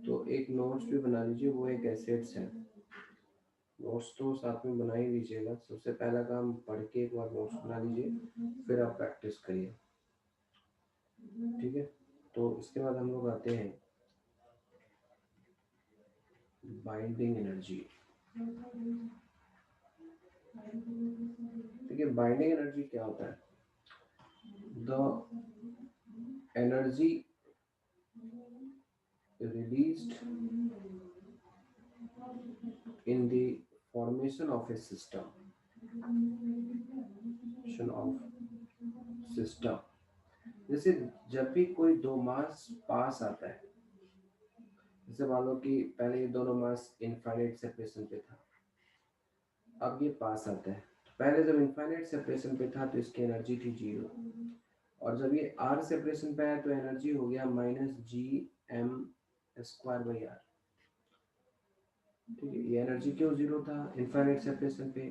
तो एक नोट्स भी बना लीजिए, वो एक एसेट्स है। नोट्स तो साथ में बना ही लीजिएगा। सबसे पहला काम पढ़ के एक बार नोट्स बना लीजिए, फिर आप प्रैक्टिस करिए, ठीक है। तो इसके बाद हम लोग आते हैं बाइंडिंग एनर्जी। देखिए बाइंडिंग एनर्जी क्या होता है, the energy released in the formation of a system जैसे जब भी कोई दो मास पास आता है, जैसे मान लो कि पहले ये दोनों मास इनफाइनाइट सेपरेशन पे था, अब ये पास आता है। पहले जब इनफाइनाइट सेपरेशन पे था तो इसकी एनर्जी थी 0, और जब ये आर सेपरेशन पे आया तो एनर्जी हो गया -GM² बाई आर। ठीक है, ये एनर्जी क्यों 0 था इनफाइनाइट सेपरेशन पे,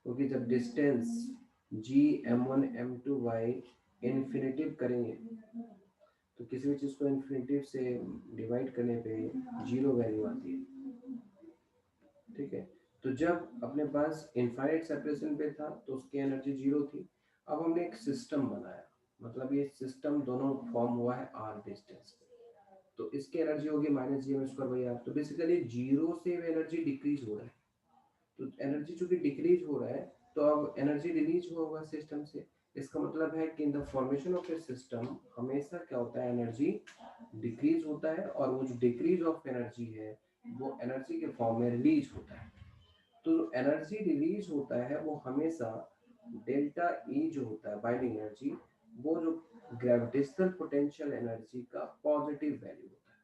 क्योंकि जब distance GM1 M2 by infinitive करेंगे तो किसी भी चीज को इन्फिनेटिव से डिवाइड करने पे 0 वैल्यू आती है। ठीक है, तो जब अपने पास इनफाइनाइट सेपरेशन पे था तो उसकी एनर्जी 0 थी। अब हमने एक सिस्टम बनाया, मतलब ये सिस्टम दोनों फॉर्म हुआ है r डिस्टेंस पे, तो इसकी एनर्जी होगी -GM² बाई आर। तो बेसिकली 0 से एनर्जी डिक्रीज हो रहा है, तो एनर्जी चूंकि डिक्रीज हो रहा है तो अब एनर्जी रिलीज होगा सिस्टम से। इसका मतलब है कि in the formation of A system हमेशा क्या होता है, एनर्जी डिक्रीज होता है, और वो जो डिक्रीज ऑफ एनर्जी है वो एनर्जी के फॉर्म में रिलीज होता है। तो एनर्जी रिलीज होता है वो हमेशा डेल्टा ई जो होता है बाइंडिंग एनर्जी, वो जो ग्रेविटेशनल पोटेंशियल एनर्जी का पॉजिटिव वैल्यू होता है।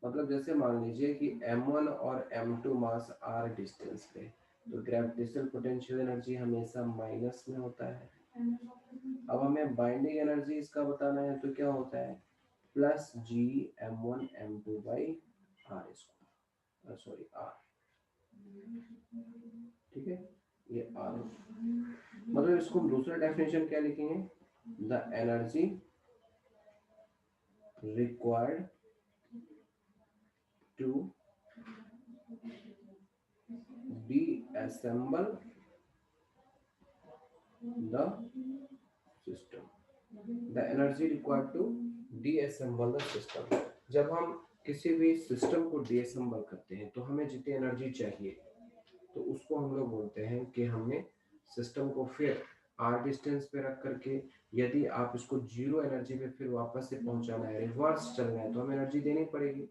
मतलब जैसे मान लीजिए कि M1 और M2 मास r डिस्टेंस पे, तो ग्रेविटेशनल पोटेंशियल एनर्जी हमेशा माइनस में होता है। अब हमें बाइंडिंग एनर्जी इसका बताना है तो क्या होता है, +GM1 M2 by r square, sorry r, ठीक है, ये r। मतलब इसको हम दूसरा डेफिनेशन क्या लिखेंगे, the energy required to deassemble the system, the energy required to deassemble the system। जब हम किसी भी सिस्टम को डीअसेंबल करते हैं तो हमें जितनी एनर्जी चाहिए, तो उसको हम लोग बोलते हैं कि हमने सिस्टम को फिर r डिस्टेंस पे रख करके, यदि आप इसको 0 एनर्जी पे फिर वापस से पहुंचाना है, रिवर्स चलना है, तो हमें एनर्जी देनी पड़ेगी।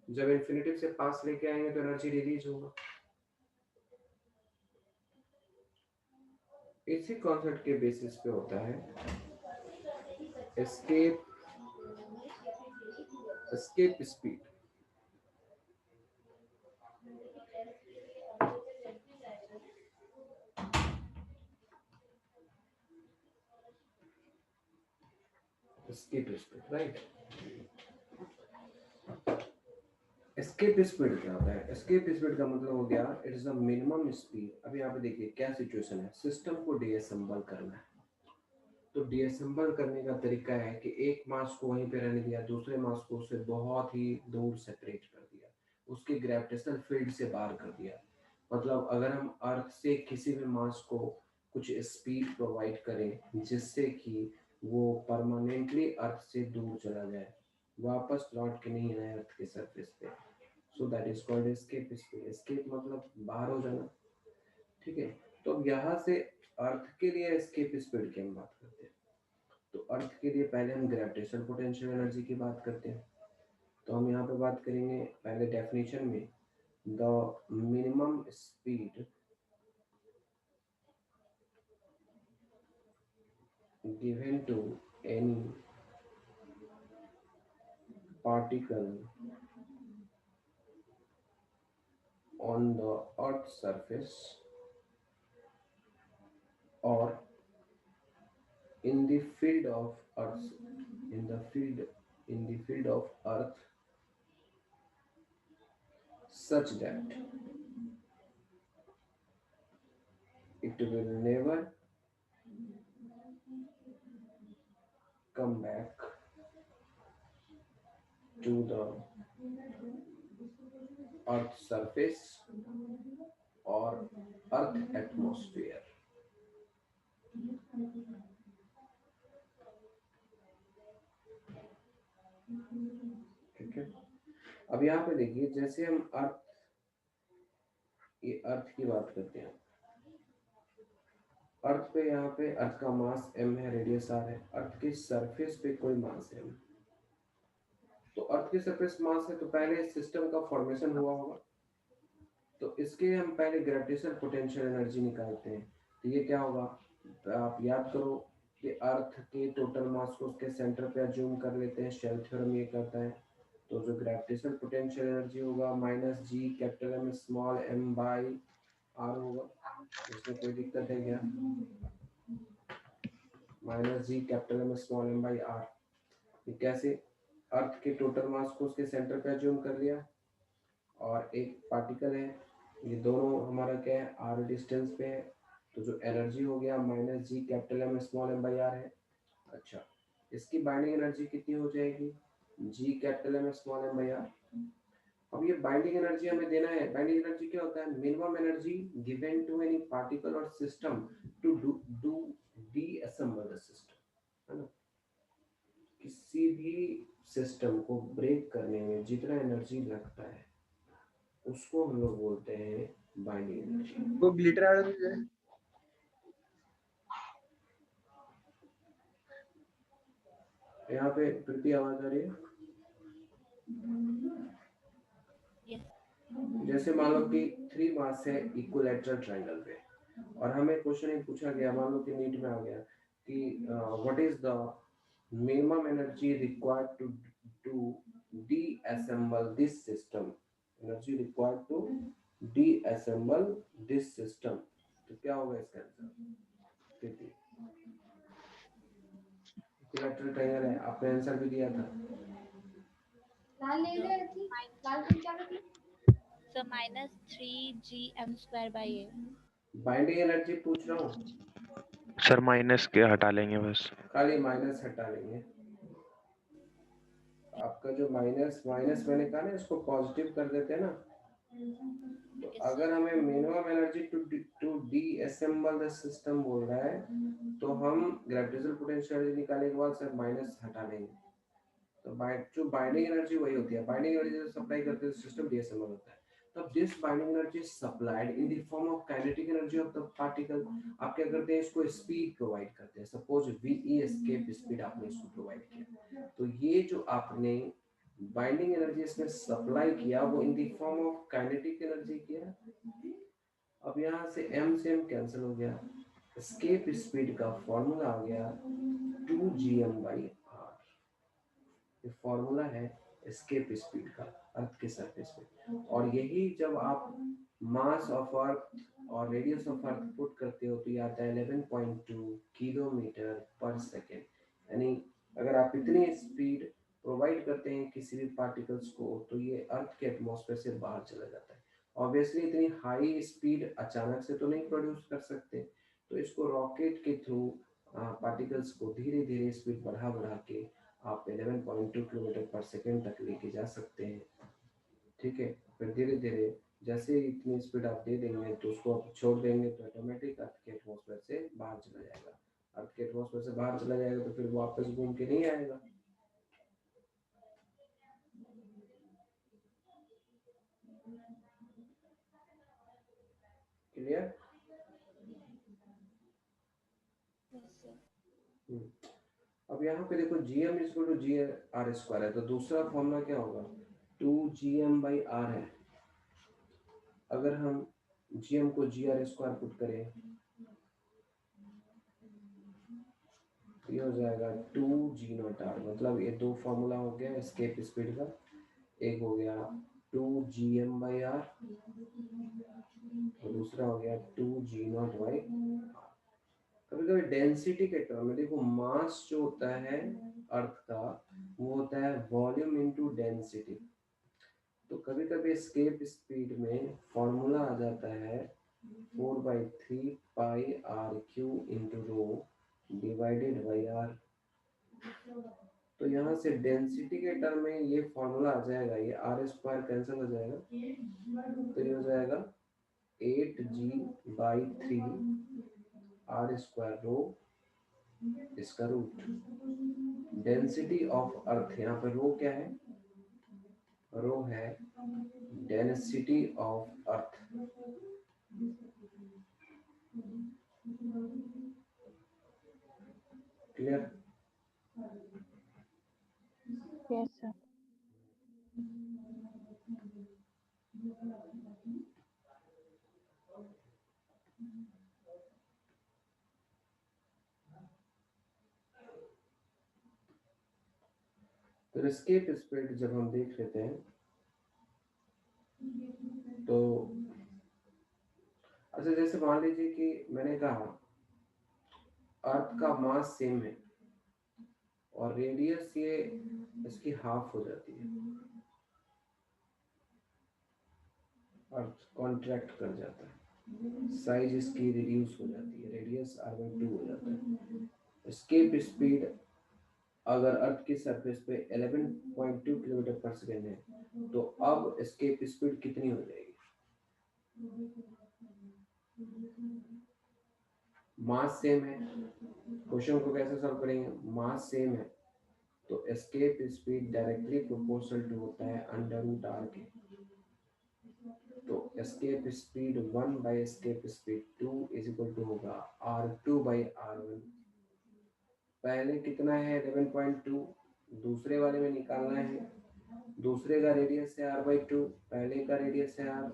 जब इन्फिनिटिव से पास लेके आएंगे तो एनर्जी रिलीज होगा। इसी कॉन्सेप्ट के बेसिस पे होता है escape speed. Escape speed, right. Escape speed क्या होता है? एस्केप स्पीड का मतलब हो गया it is the minimum speed. अभी यहाँ पे देखिए क्या सिचुएशन है, सिस्टम को डीअसेंबल करना है। तो डीअसेंबल करने का तरीका है कि एक मास को वहीं पे रहने दिया, दूसरे मास को उससे बहुत ही दूर सेपरेट कर दिया, उसके ग्रेविटेशनल फील्ड से बाहर कर दिया। मतलब अगर हम अर्थ से किसी भी मास को कुछ स्पीड प्रोवाइड करें जिससे कि वो परमानेंटली अर्थ से दूर चला जाए, वापस लौट के नहीं आए अर्थ के सरफेस पे, so that is called escape speed. Escape मतलब बाहर हो जाना, ठीक है। तो अब यहाँ से अर्थ के लिए एस्केप स्पीड की हम बात करते हैं। तो अर्थ के लिए पहले हम ग्रेविटेशनल पोटेंशियल एनर्जी की बात करते हैं। तो हम यहाँ पे बात करेंगे पहले डेफिनेशन में, the minimum speed given to any particle on the earth surface or in the field of earth, in the field of earth, such that it will never come back to the earth surface or earth atmosphere। ठीक है। अब यहाँ पे देखिए जैसे हम ये अर्थ की बात करते हैं, अर्थ पे यहाँ पे अर्थ का मास m है, रेडियस r है, अर्थ के सरफेस पे कोई मास है m। तो अर्थ के सरफेस मास है तो पहले सिस्टम का फॉर्मेशन हुआ होगा, तो इसके हम पहले ग्रेविटेशनल पोटेंशियल एनर्जी निकालते हैं। तो ये क्या होगा, आप याद करो कि अर्थ के टोटल मास को उसके सेंटर पे अज्यूम कर लेते हैं, शेल थ्योरम ये करता है। तो जो ग्रेविटेशनल पोटेंशियल एनर्जी होगा minus G capital M small M by R होगा। इसमें कोई दिक्कत है क्या? Minus G capital M small M by R. ये कैसे? अर्थ के टोटल मास को उसके सेंटर पे अज्यूम कर लिया और एक पार्टिकल है, ये दोनों हमारा क्या है, आर डिस्टेंस पे है। तो जो एनर्जी हो गया minus G capital M small M by R है। अच्छा, इसकी बाइंडिंग एनर्जी कितनी हो जाएगी? G capital M small M by R. अब ये बाइंडिंग एनर्जी हमें देना है। बाइंडिंग एनर्जी क्या होता है? Minimum energy given to any particle और system to do disassemble the system, है ना। किसी भी सिस्टम को ब्रेक करने में जितना एनर्जी लगता है उसको हम लोग बोलते हैं बाइंडिंग एनर्जी। वो ग्लिटर आ रहा है। यहाँ पे प्रीति आवाज आ रही है? जैसे मान लो कि 3 मास है इक्विलैटरल ट्रायंगल पे और हमें क्वेश्चन एक पूछा गया, मान लो कि नीट में आ गया कि what is the minimum energy required to disassemble this system, energy required to disassemble this system. तो क्या होगा इसका आंसर? इक्विलैटरल ट्रायंगल है, आपने आंसर भी दिया था। लाल ले ले थी, लाल तुम क्या करती? So minus 3gm square by a। Binding energy पूछ रहा हूँ सर, माइनस के हटा लेंगे बस, खाली माइनस हटा लेंगे। आपका जो माइनस मैंने कहा ना, इसको पॉजिटिव कर देते हैं ना। तो अगर हमें minimum energy to disassemble the system बोल रहा है तो हम ग्रेविटेशनल पोटेंशियल एनर्जी निकालने के बाद सर माइनस हटा लेंगे। तो जो बाइंडिंग एनर्जी वही होती है, बाइंडिंग एनर्जी जो सप्लाई करते हैं सिस्टम डीअसेंबल होता है। तब this binding energy supplied in the form of kinetic energy of the particle. आप क्या करते हैं, इसको स्पीड प्रोवाइड करते हैं। सपोज वी एस्केप स्पीड आपने इसको प्रोवाइड किया, तो ये जो आपने बाइंडिंग एनर्जी इसमें सप्लाई किया वो in the form of kinetic energy किया। अब यहाँ से m कैंसिल हो गया, एस्केप स्पीड का फॉर्मूला आ गया 2gm/r। ये फॉर्मूला है एस्केप स्पीड का अर्थ के सरफेस पे। और यही जब आप मास ऑफ अर्थ और रेडियस ऑफ अर्थ पुट करते हो तो ये आता है 11.2 किलोमीटर पर सेकेंड, यानी अगर आप इतनी स्पीड प्रोवाइड करते हैं किसी भी पार्टिकल्स को तो ये अर्थ के एटमॉस्फेयर से बाहर चला जाता है। ऑब्वियसली इतनी हाई स्पीड अचानक से तो नहीं प्रोड्यूस कर सकते, तो इसको रॉकेट के थ्रू पार्टिकल्स को धीरे धीरे स्पीड बढ़ा बढ़ा के आप 11.2 किलोमीटर पर सेकेंड तक लेके जा सकते हैं। ठीक है, फिर धीरे धीरे जैसे इतनी स्पीड आप दे देंगे तो उसको आप छोड़ देंगे तो ऑटोमेटिक अर्थ के एटमॉस्फेयर से बाहर चला जाएगा। अर्थ के एटमॉस्फेयर से बाहर चला जाएगा तो फिर वापस घूम के नहीं आएगा। क्लियर? अब यहाँ पे देखो gm equal to G R square है, तो दूसरा फॉर्मूला क्या होगा? 2gm/r है। अगर हम gm को जी आर स्क्वायर पुट करें तो ये हो जाएगा 2g0r, मतलब ये दो फॉर्मूला हो गया एस्केप स्पीड का। एक हो गया 2gm/r और दूसरा हो गया 2g0/r। कभी कभी डेंसिटी के टर्म में देखो, मास जो होता है अर्थ का वो होता है वॉल्यूम इनटू डेंसिटी। तो कभी कभी एस्केप स्पीड में फॉर्मूला आ जाता है 4/3 pi R Q into rho divided by R. तो यहाँ से डेंसिटी के टर्म में ये फॉर्मूला आ जाएगा, ये आर स्क्वायर कैंसिल हो जाएगा, तो ये हो जाएगा 8g/3 आर स्क्वायर रो इसका रूट। डेंसिटी ऑफ अर्थ, यहाँ पे रो क्या है? रो है density of earth. Clear? Yes sir. तो एस्केप स्पीड जब हम देख लेते हैं तो अच्छा, जैसे मान लीजिए कि मैंने कहा अर्थ का मास सेम है और रेडियस ये इसकी हाफ हो जाती है, अर्थ कॉन्ट्रैक्ट कर जाता है, साइज इसकी रिड्यूस हो जाती है, रेडियस r/2 हो जाता है। एस्केप स्पीड अगर अर्थ की सरफेस पे 11.2 किलोमीटर पर सेकेंड है तो अब एस्केप स्पीड कितनी हो जाएगी? मास सेम है, क्वेश्चन को कैसे सॉल्व करेंगे? मास सेम है तो escape speed directly proportional to होता है √r के। तो escape speed 1 by escape speed 2 is equal to होगा r2/r1। पहले कितना है 11.2, दूसरे वाले में निकालना है, दूसरे का रेडियस है r/2, पहले का रेडियस है r,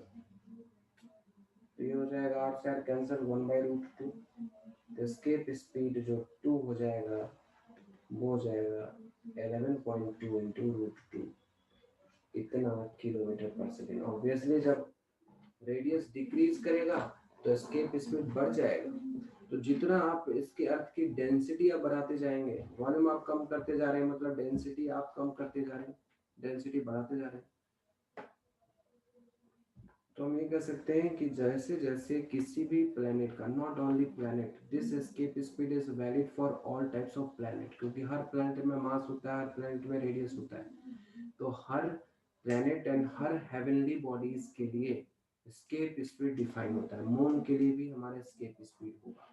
तो ये हो जाएगा r से r कैंसिल 1/√2। एस्केप स्पीड जो 2 हो जाएगा वो हो जाएगा 11.2 इंटू √2, इतना किलोमीटर पर सेकेंड। ऑब्वियसली जब रेडियस डिक्रीज करेगा तो एस्केप स्पीड बढ़ जाएगा, तो जितना आप इसके अर्थ की डेंसिटी आप बढ़ाते जाएंगे, वॉल्यूम आप कम करते जा रहे हैं, मतलब डेंसिटी आप कम करते जा रहे हैं, डेंसिटी बढ़ाते जा रहे हैं। तो हम ये कह सकते हैं कि जैसे जैसे किसी भी प्लेनेट का, not only planet, this escape speed is valid for all types of planet, क्योंकि हर प्लेनेट में मास होता है, हर प्लेनेट में रेडियस होता है, तो हर प्लेनेट एंड हर हेवनली बॉडीज के लिए एस्केप स्पीड डिफाइन होता है। मून के लिए भी हमारा एस्केप स्पीड होगा।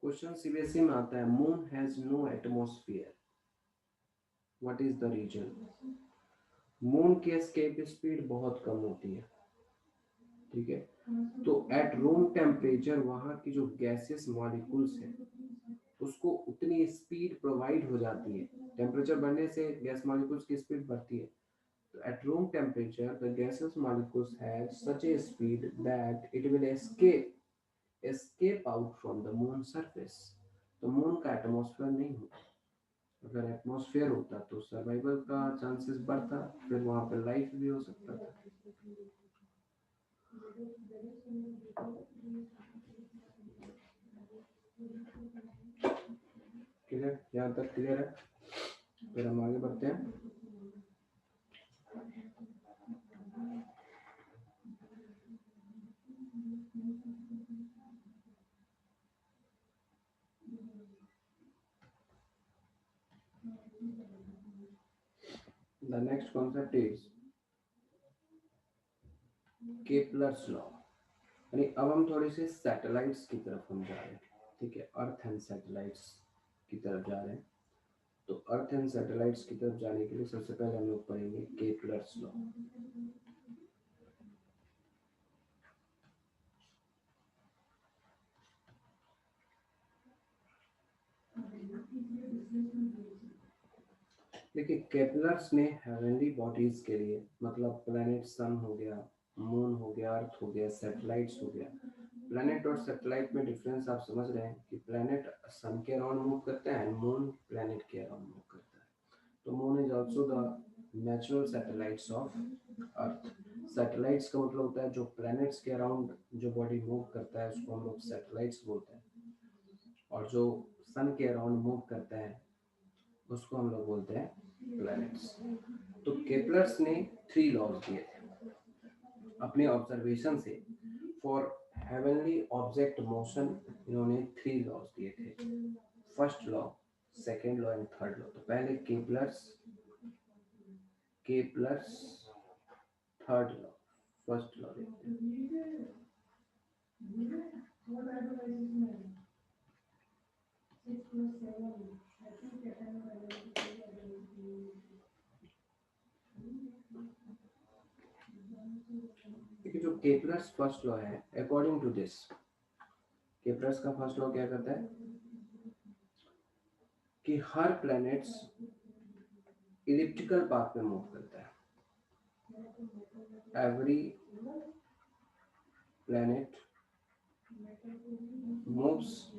क्वेश्चन सीबीएसई में आता है, moon has no atmosphere, what is the reason? Moon की एस्केप स्पीड बहुत कम होती है, ठीक है, तो एट रूम टेम्परेचर वहां की जो गैसेस मॉलिक्यूल्स हैं उसको उतनी स्पीड प्रोवाइड हो जाती है, टेम्परेचर बढ़ने से गैस मॉलिक्यूल्स की स्पीड बढ़ती है, तो at room temperature the gaseous molecules have such a speed that it will escape out from the moon surface। तो मून का एटमॉस्फेयर नहीं होता, अगर एटमॉस्फेयर होता तो सर्वाइवल का चांसेस बढ़ता, फिर वहां पर लाइफ भी हो सकता था। क्लियर? यहाँ तक क्लियर है? फिर हम आगे बढ़ते हैं। The next concept is Kepler's law. यानी अब हम थोड़े से सैटेलाइट्स की तरफ हम जा रहे हैं, ठीक है, अर्थ एंड सैटेलाइट्स की तरफ जा रहे हैं। तो अर्थ एंड सैटेलाइट्स की तरफ जाने के लिए सबसे पहले हम लोग पढ़ेंगे केपलर्स लॉ। देखिए केपलर्स ने हेवनली बॉडीज के लिए, मतलब प्लैनेट सन हो गया, मून हो गया, अर्थ हो गया, सैटेलाइट्स हो गया। प्लैनेट और सैटेलाइट में डिफरेंस आप समझ रहे हैं कि प्लैनेट सन के अराउंड मूव करता है एंड मून प्लैनेट के अराउंड मूव करता है। तो moon is also the natural satellites of earth. Satellites का मतलब होता है जो प्लैनेट्स के अराउंड जो बॉडी मूव करता है उसको हम लोग सैटेलाइट्स बोलते हैं, और जो सन के अराउंड मूव करता है उसको हम लोग बोलते हैं प्लैनेट्स। तो केपलर्स ने 3 लॉज दिए थे अपने ऑब्जर्वेशन से। फॉर हेवनली ऑब्जेक्ट मोशन इन्होंने 3 लॉज दिए थे, first law, second law and third law. तो पहले Kepler's third law, first law देखते हैं। देखिए जो केपलर्स फर्स्ट लॉ है, अकॉर्डिंग टू दिस, केपलर्स का फर्स्ट लॉ क्या कहता है कि हर प्लैनेट्स इलिप्टिकल पाथ पे मूव करता है। Every planet moves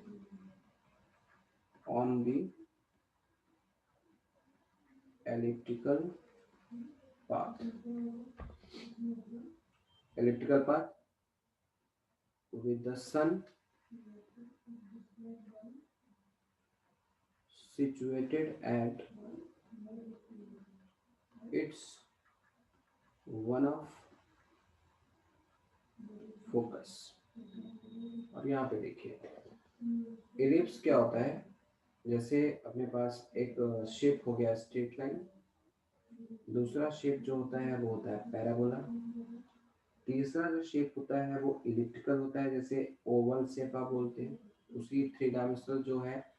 on the elliptical path with the sun situated at its one of focus। और यहाँ पे देखिए इलिप्स क्या होता है, जैसे अपने पास एक शेप हो गया स्ट्रेट लाइन, दूसरा शेप जो होता है वो होता है पैराबोला, तीसरा जो शेप होता है वो इलिप्टिकल होता है, जैसे ओवल शेप आप बोलते हैं। उसी 3 डायमेंशनल जो है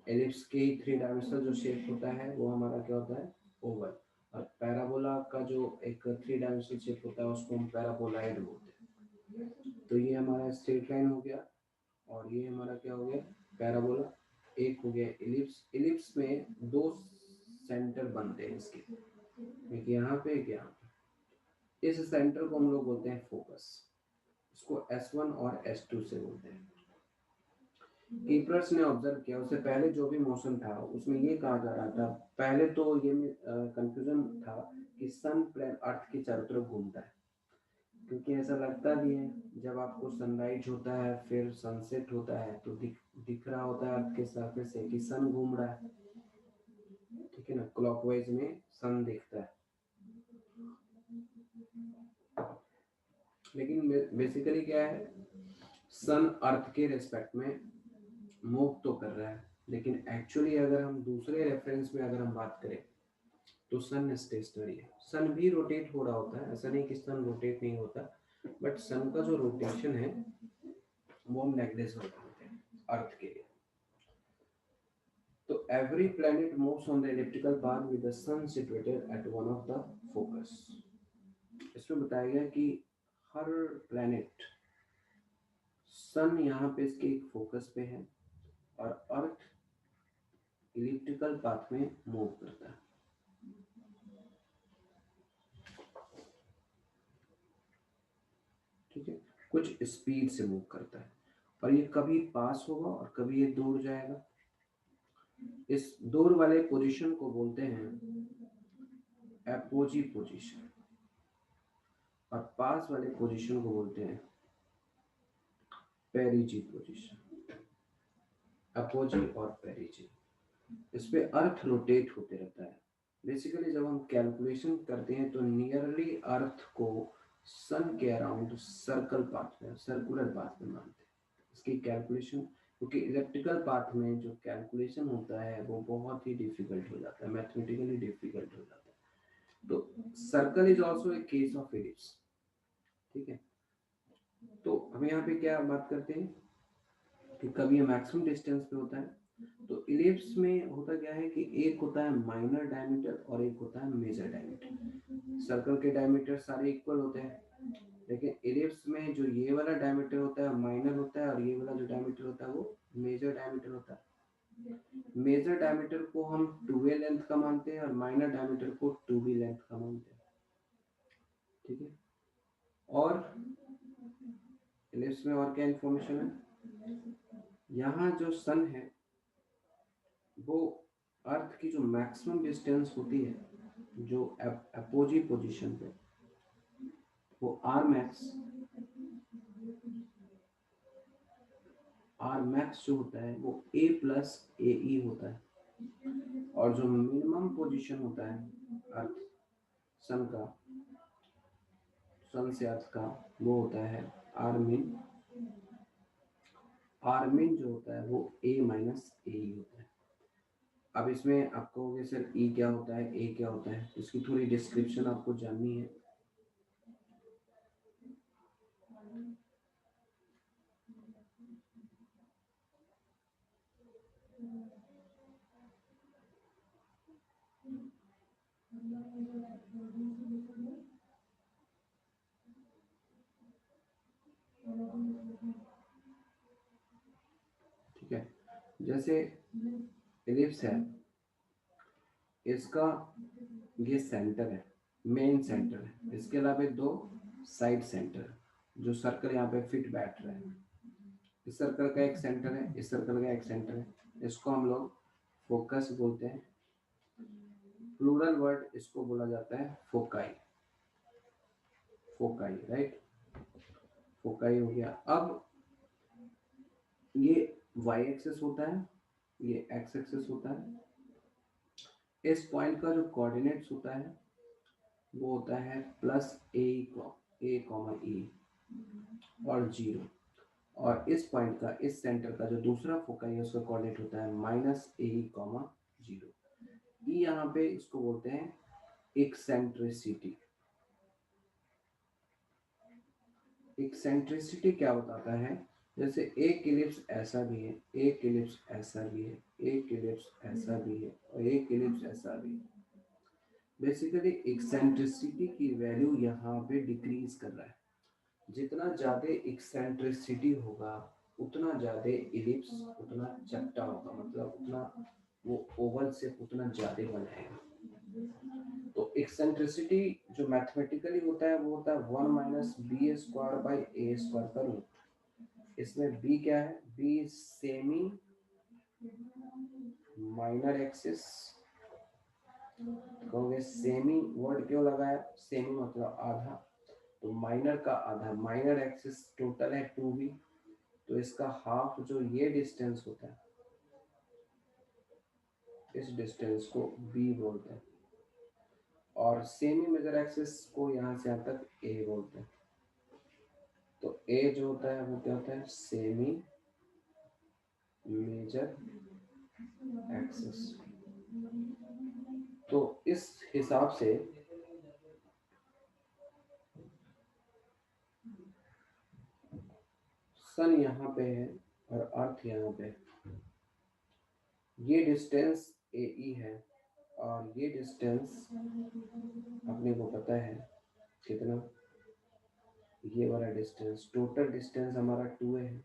एलिप्स के 3 डायमेंशनल जो शेप होता है वो हमारा क्या होता है ओवल, और पैराबोला का जो एक 3 डायमेंशनल शेप होता है उसको हम पैराबोलाइड बोलते हैं। तो ये हमारा स्ट्रेट लाइन हो गया और ये हमारा क्या हो गया पैराबोला। एक हो गया इलिप्स। इलिप्स में 2 सेंटर बनते हैं इसके, एक यहाँ पे एक यहाँ पे। इस सेंटर को हम लोग बोलते हैं फोकस, इसको S1 और S2 से बोलते हैं। केपलर्स ने ऑब्जर्व किया, उससे पहले जो भी मोशन था उसमें ये कहा जा रहा था, पहले तो ये कंफ्यूजन था कि सन प्लेन अर्थ के चारों तरफ घूमता है, क्योंकि ऐसा लगता भी है जब आपको सनराइज होता है फिर सनसेट होता है तो दिख रहा होता है अर्थ के सरफेस से कि सन घूम रहा है, ठीक है ना, क्लॉकवाइज में सन दिखता है। लेकिन बेसिकली क्या है, सन अर्थ के रेस्पेक्ट में मूव तो कर रहा है, लेकिन एक्चुअली अगर हम दूसरे रेफरेंस में अगर हम बात करें तो सन स्टेशनरी है। सन भी रोटेट हो रहा होता है, ऐसा नहीं कि सन रोटेट नहीं होता, बट सन का जो रोटेशन है वो हम नेग्लेक्ट करते हैं अर्थ के लिए। तो every planet moves on the elliptical path with the sun situated at one of the focus. इसमें बताया गया कि हर प्लैनेट, सन यहाँ पे इसके एक फोकस पे है और अर्थ इलिप्टिकल पाथ में मूव करता है। ठीक है, कुछ स्पीड से मूव करता है और ये कभी पास होगा और कभी ये दूर जाएगा। इस दूर वाले पोजीशन को बोलते हैं एपोजी पोजीशन और पास वाले पोजीशन को बोलते हैं पेरिजी पोजीशन। अपोजी और पेरिजी। इस पे अर्थ रोटेट होते रहता है। बेसिकली जब हम कैलकुलेशन करते हैं तो नियरली अर्थ को सन के अराउंड सर्कुलर पाथ में मानते हैं इसकी कैलकुलेशन, क्योंकि इलेक्ट्रिकल पार्ट में जो कैलकुलेशन होता है वो बहुत ही डिफिकल्ट हो जाता है, मैथमेटिकली डिफिकल्ट हो जाता है। तो circle is also a case of ellipse, ठीक है। तो हम यहाँ पे क्या बात करते हैं कि कभी ये मैक्सिमम डिस्टेंस पे होता है। तो इलिप्स में होता क्या है कि एक होता है माइनर डायमीटर और एक होता है मेजर डायमीटर। सर्कल के डायमीटर सारे इक्वल होते हैं, लेकिन इलिप्स में जो ये वाला डायमीटर होता है माइनर होता है और ये वाला जो डायमीटर होता है वो मेजर डायमीटर होता है। मेजर डायमीटर को हम 2a लेंथ का मानते हैं और माइनर डायमीटर को 2b लेंथ का मानते हैं, ठीक है। और इलिप्स में और क्या इंफॉर्मेशन है, यहाँ जो सन है वो अर्थ की जो मैक्सिमम डिस्टेंस होती है जो अपोजी पोजीशन पे, वो आर मैक्स जो होता है वो a प्लस ए ई होता है, और जो मिनिमम पोजीशन होता है अर्थ सन का, सन से अर्थ का, वो होता है आर मिन जो होता है वो a माइनस ए ई होता है। अब इसमें आप कहोगे सर ई क्या होता है, ए क्या होता है, इसकी थोड़ी डिस्क्रिप्शन आपको जाननी है। ठीक है, जैसे इलिप्स है, इसका ये सेंटर है, मेन सेंटर है, इसके अलावा दो साइड सेंटर जो सर्कल यहाँ पे फिट बैठ रहे हैं। इस सर्कल का एक सेंटर है, इस सर्कल का एक सेंटर है, इसको हम लोग फोकस बोलते हैं। प्लूरल वर्ड इसको बोला जाता है फोकाई, राइट, फोकाई हो गया। अब ये वाई एक्सेस होता है, ये एक्स एक्सेस होता है। इस पॉइंट का जो कोऑर्डिनेट्स होता है वो होता है प्लस ए कॉमा ई और 0, और इस पॉइंट का, इस सेंटर का जो दूसरा फोकाई है उसका कोऑर्डिनेट होता है माइनस ए कॉमा 0। ई यहाँ पे इसको बोलते हैं एक्सेंट्रिसिटी। एक्सेंट्रिसिटी क्या बताता है, जैसे एक इलिप्स ऐसा भी है, एक इलिप्स ऐसा भी है, एक इलिप्स ऐसा भी है और एक इलिप्स ऐसा भी है। बेसिकली एक्सेंट्रिसिटी की वैल्यू यहाँ पे डिक्रीज कर रहा है। जितना ज्यादा एक्सेंट्रिसिटी होगा उतना ज्यादा इलिप्स उतना चपटा होगा, मतलब उतना वो ओवल से उतना ज्यादा बनाएगा। तो एक्सेंट्रिसिटी जो मैथमेटिकली होता है वो होता है 1 minus B square by A square का रूट। इसमें बी क्या है, बी सेमी माइनर एक्सिस। कहोगे सेमी वर्ड क्यों लगाया, सेमी मतलब आधा, तो माइनर का आधा, माइनर एक्सिस टोटल है 2b, तो इसका हाफ जो ये डिस्टेंस होता है इस डिस्टेंस को b बोलते हैं, और सेमी मेजर एक्सिस को यहाँ से यहाँ तक a बोलते हैं। तो a जो होता है वो क्या होता है, सेमी मेजर एक्सिस। तो इस हिसाब से सन यहाँ पे है और अर्थ यहाँ पे, ये डिस्टेंस ए ई है और ये डिस्टेंस अपने को पता है कितना, ये वाला डिस्टेंस, टोटल डिस्टेंस हमारा 2a है,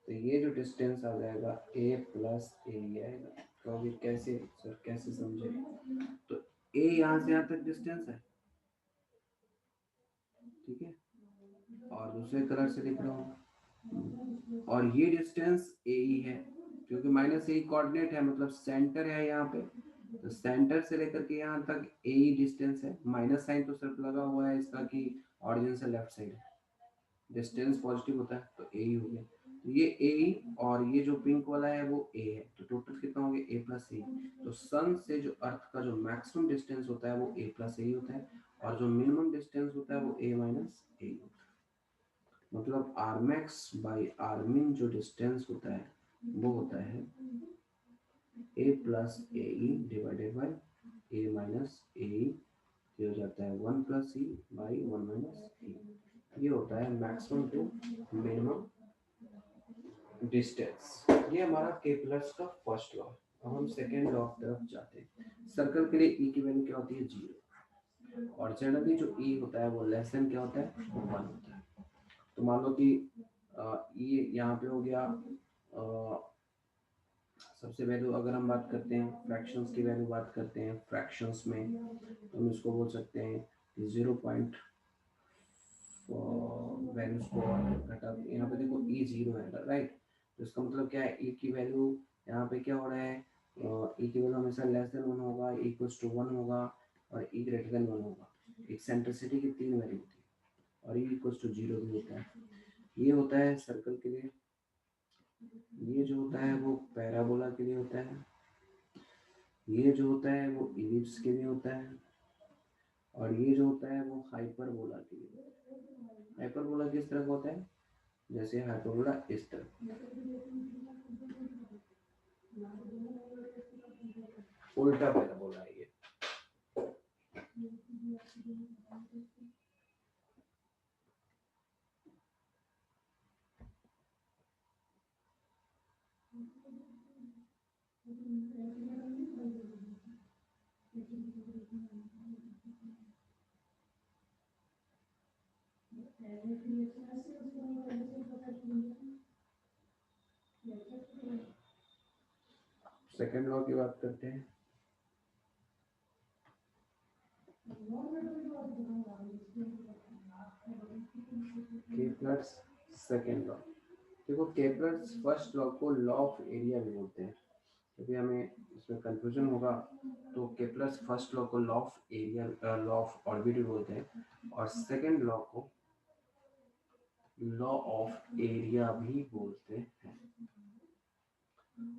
तो ये जो डिस्टेंस आ जाएगा a प्लस ए आएगा। तो अभी कैसे सर, कैसे समझे, तो a यहाँ से यहाँ तक डिस्टेंस है, ठीक है, और दूसरे कलर से लिख रहा हूँ, और ये डिस्टेंस ए ई है, क्योंकि माइनस ए कोऑर्डिनेट है मतलब सेंटर है यहाँ पे, तो सेंटर से लेकर के यहाँ तक ए ई डिस्टेंस है। माइनस साइन तो सिर्फ लगा हुआ है इसका कि ऑरिजिन से लेफ्ट साइड है, डिस्टेंस पॉजिटिव होता है तो ए ई हो गया। तो ये ए ई और ये जो पिंक वाला है वो ए है, तो टोटल कितना हो गया a प्लस ए। तो सन से जो अर्थ का जो मैक्सिमम डिस्टेंस होता है वो a प्लस ए होता है और जो मिनिमम डिस्टेंस होता है वो a माइनस ए होता है। मतलब आर मैक्स बाई आर मिन जो डिस्टेंस होता है वो होता है a plus A divided by a minus A, ये हो जाता है 1 plus E by 1 minus E. ये होता है मैक्सिमम टू मिनिमम डिस्टेंस। ये हमारा केपलर्स का फर्स्ट लॉ। अब हम सेकेंड लॉ की तरफ जाते हैं। सर्कल के लिए ई की वैल्यू क्या होती है 0 और जनरली जो ई होता है वो लेस देन क्या होता है 1 होता है। तो मान लो कि ई यहाँ पे हो गया सबसे वैल्यू अगर हम बात करते हैं फ्रैक्शंस की वैल्यू बात करते हैं फ्रैक्शंस में तो हम इसको बोल सकते हैं 0 पॉइंट वैल्यूज को घटा। यहाँ पे देखो ई 0 है राइट, तो इसका मतलब क्या है ई की वैल्यू यहाँ पे क्या हो रहा है ई की वैल्यू हमेशा लेस देन 1 होगा, इक्वल्स टू 1 होगा और ई ग्रेटर देन 1 होगा। एक्सेंट्रिसिटी की 3 वैल्यू होती है और ई इक्वल्स टू 0 भी होता है। ये होता है सर्कल के लिए। ये जो होता है वो पैराबोला के लिए होता है। ये जो होता है वो इलिप्स के लिए होता है और ये जो होता है वो हाइपरबोला के लिए। हाइपरबोला किस तरह का होता है, जैसे हाइपरबोला इस तरह, उल्टा पैराबोला है ये। सेकेंड लॉ की बात करते हैं। Kepler's second law. देखो केपलर्स फर्स्ट लॉ को लॉ ऑफ एरिया भी बोलते हैं, क्योंकि हमें इसमें कंफ्यूजन होगा। तो केपलर्स फर्स्ट लॉ को law of area law of orbit बोलते हैं और सेकेंड लॉ को लॉ ऑफ एरिया भी बोलते हैं।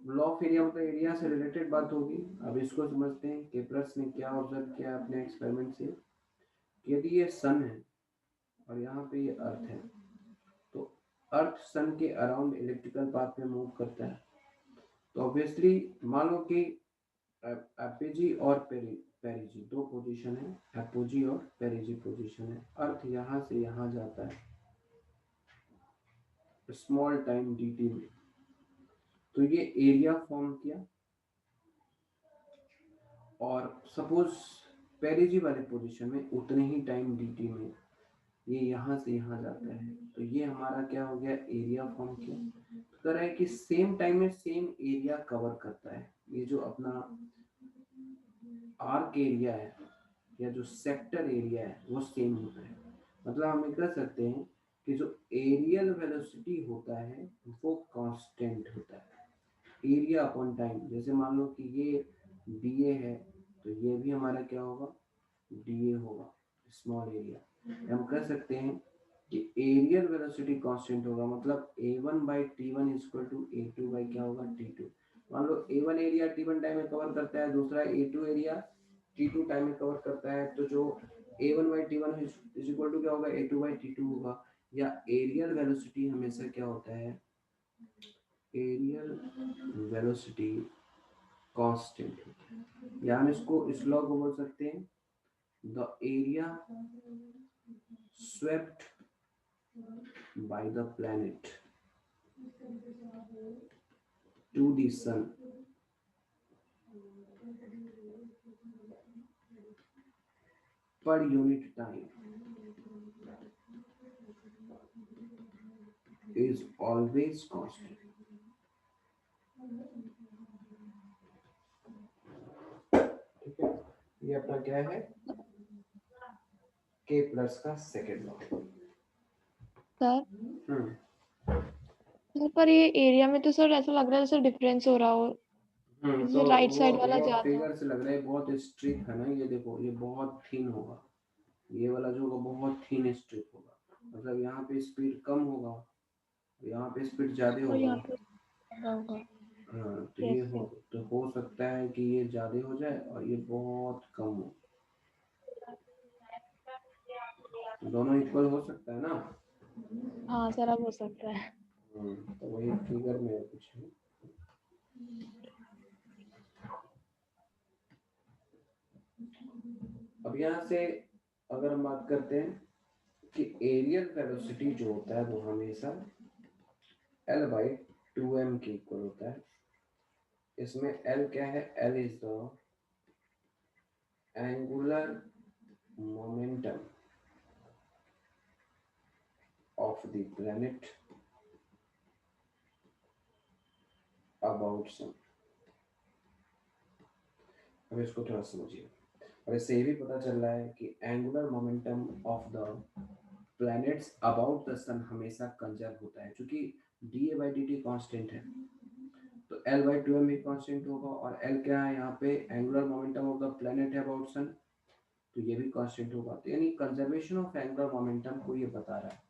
लॉ ऑफ एरिया मतलब एरिया से रिलेटेड बात होगी। अब इसको समझते हैं केपलर्स ने क्या ऑब्जर्व किया अपने एक्सपेरिमेंट से। यदि ये सन है और यहाँ पे ये अर्थ है तो अर्थ सन के अराउंड इलेक्ट्रिकल पाथ में मूव करता है। तो ऑब्वियसली मान लो कि एपोजी और पेरिजी दो पोजीशन है, एपोजी और पेरिजी पोजीशन है। अर्थ यहाँ से यहाँ जाता है स्मॉल टाइम dt में, तो ये एरिया फॉर्म किया। और सपोज पेरिजी वाले पोजीशन में उतने ही टाइम dt में ये यहाँ से यहाँ जाता है, तो ये हमारा क्या हो गया एरिया फॉर्म किया। तो कह रहा है कि सेम टाइम में सेम एरिया कवर करता है। ये जो अपना आर्क एरिया है या जो सेक्टर एरिया है वो सेम होता है। मतलब हम कह सकते हैं कि जो एरियल वेलोसिटी होता है वो कांस्टेंट होता है एरिया अपॉन टाइम। जैसे मान लो कि ये dA है तो ये भी हमारा क्या होगा dA होगा स्मॉल एरिया। हम कह सकते हैं कि एरियल वेलोसिटी कांस्टेंट होगा, मतलब a1 by t1 equal to a2 by क्या होगा t2। मान लो a1 एरिया t1 टाइम में कवर करता है, दूसरा a2 एरिया t2 टाइम में कवर करता है, तो जो a1 by t1 is equal to क्या होगा a2 बाई t2 होगा। या एरियल वेलोसिटी हमेशा क्या होता है एरियल वेलोसिटी कांस्टेंट होता है। या हम इसको इस लॉ को बोल सकते हैं the area swept by the planet to the sun per unit time is always constant। ठीक है, ये अपना क्या है के प्लस का सेकेंड लॉ। सर सर पर ये एरिया में तो सर ऐसा लग रहा है जैसे डिफरेंस हो रहा हो, तो राइट साइड वो वाला ज्यादा। फिगर से लग रहा है बहुत स्ट्रिप है ना। ये देखो ये बहुत थिन होगा, ये वाला जो होगा बहुत थिन स्ट्रिप होगा। मतलब यहाँ पे स्पीड कम होगा, यहाँ पे स्पीड ज्यादा और यहाँ होगा। पे ज्यादा होगा। हाँ, तो हो सकता है कि ये ज़्यादा हो जाए और ये बहुत कम हो। दोनों इक्वल हो सकता है ना? हाँ सर, अब हो सकता है। तो वही फिगर में कुछ है। अब यहाँ से अगर हम बात करते हैं कि एरियल वेलोसिटी जो होता है वो हमेशा L/2m के इक्वल होता है। इसमें L क्या है? L is the angular momentum of the planet about sun. अब इसको थोड़ा समझिए, और इससे ये भी पता चल रहा है कि angular momentum of the planets about the sun हमेशा कंजर्व होता है, क्योंकि dA/dt कांस्टेंट है तो L/2m भी कांस्टेंट होगा, और L क्या है यहाँ पे? Angular momentum of the planet है अबाउट सन, तो ये भी कांस्टेंट होगा। तो यानी कंजर्वेशन ऑफ एंगुलर मोमेंटम को ये बता रहा है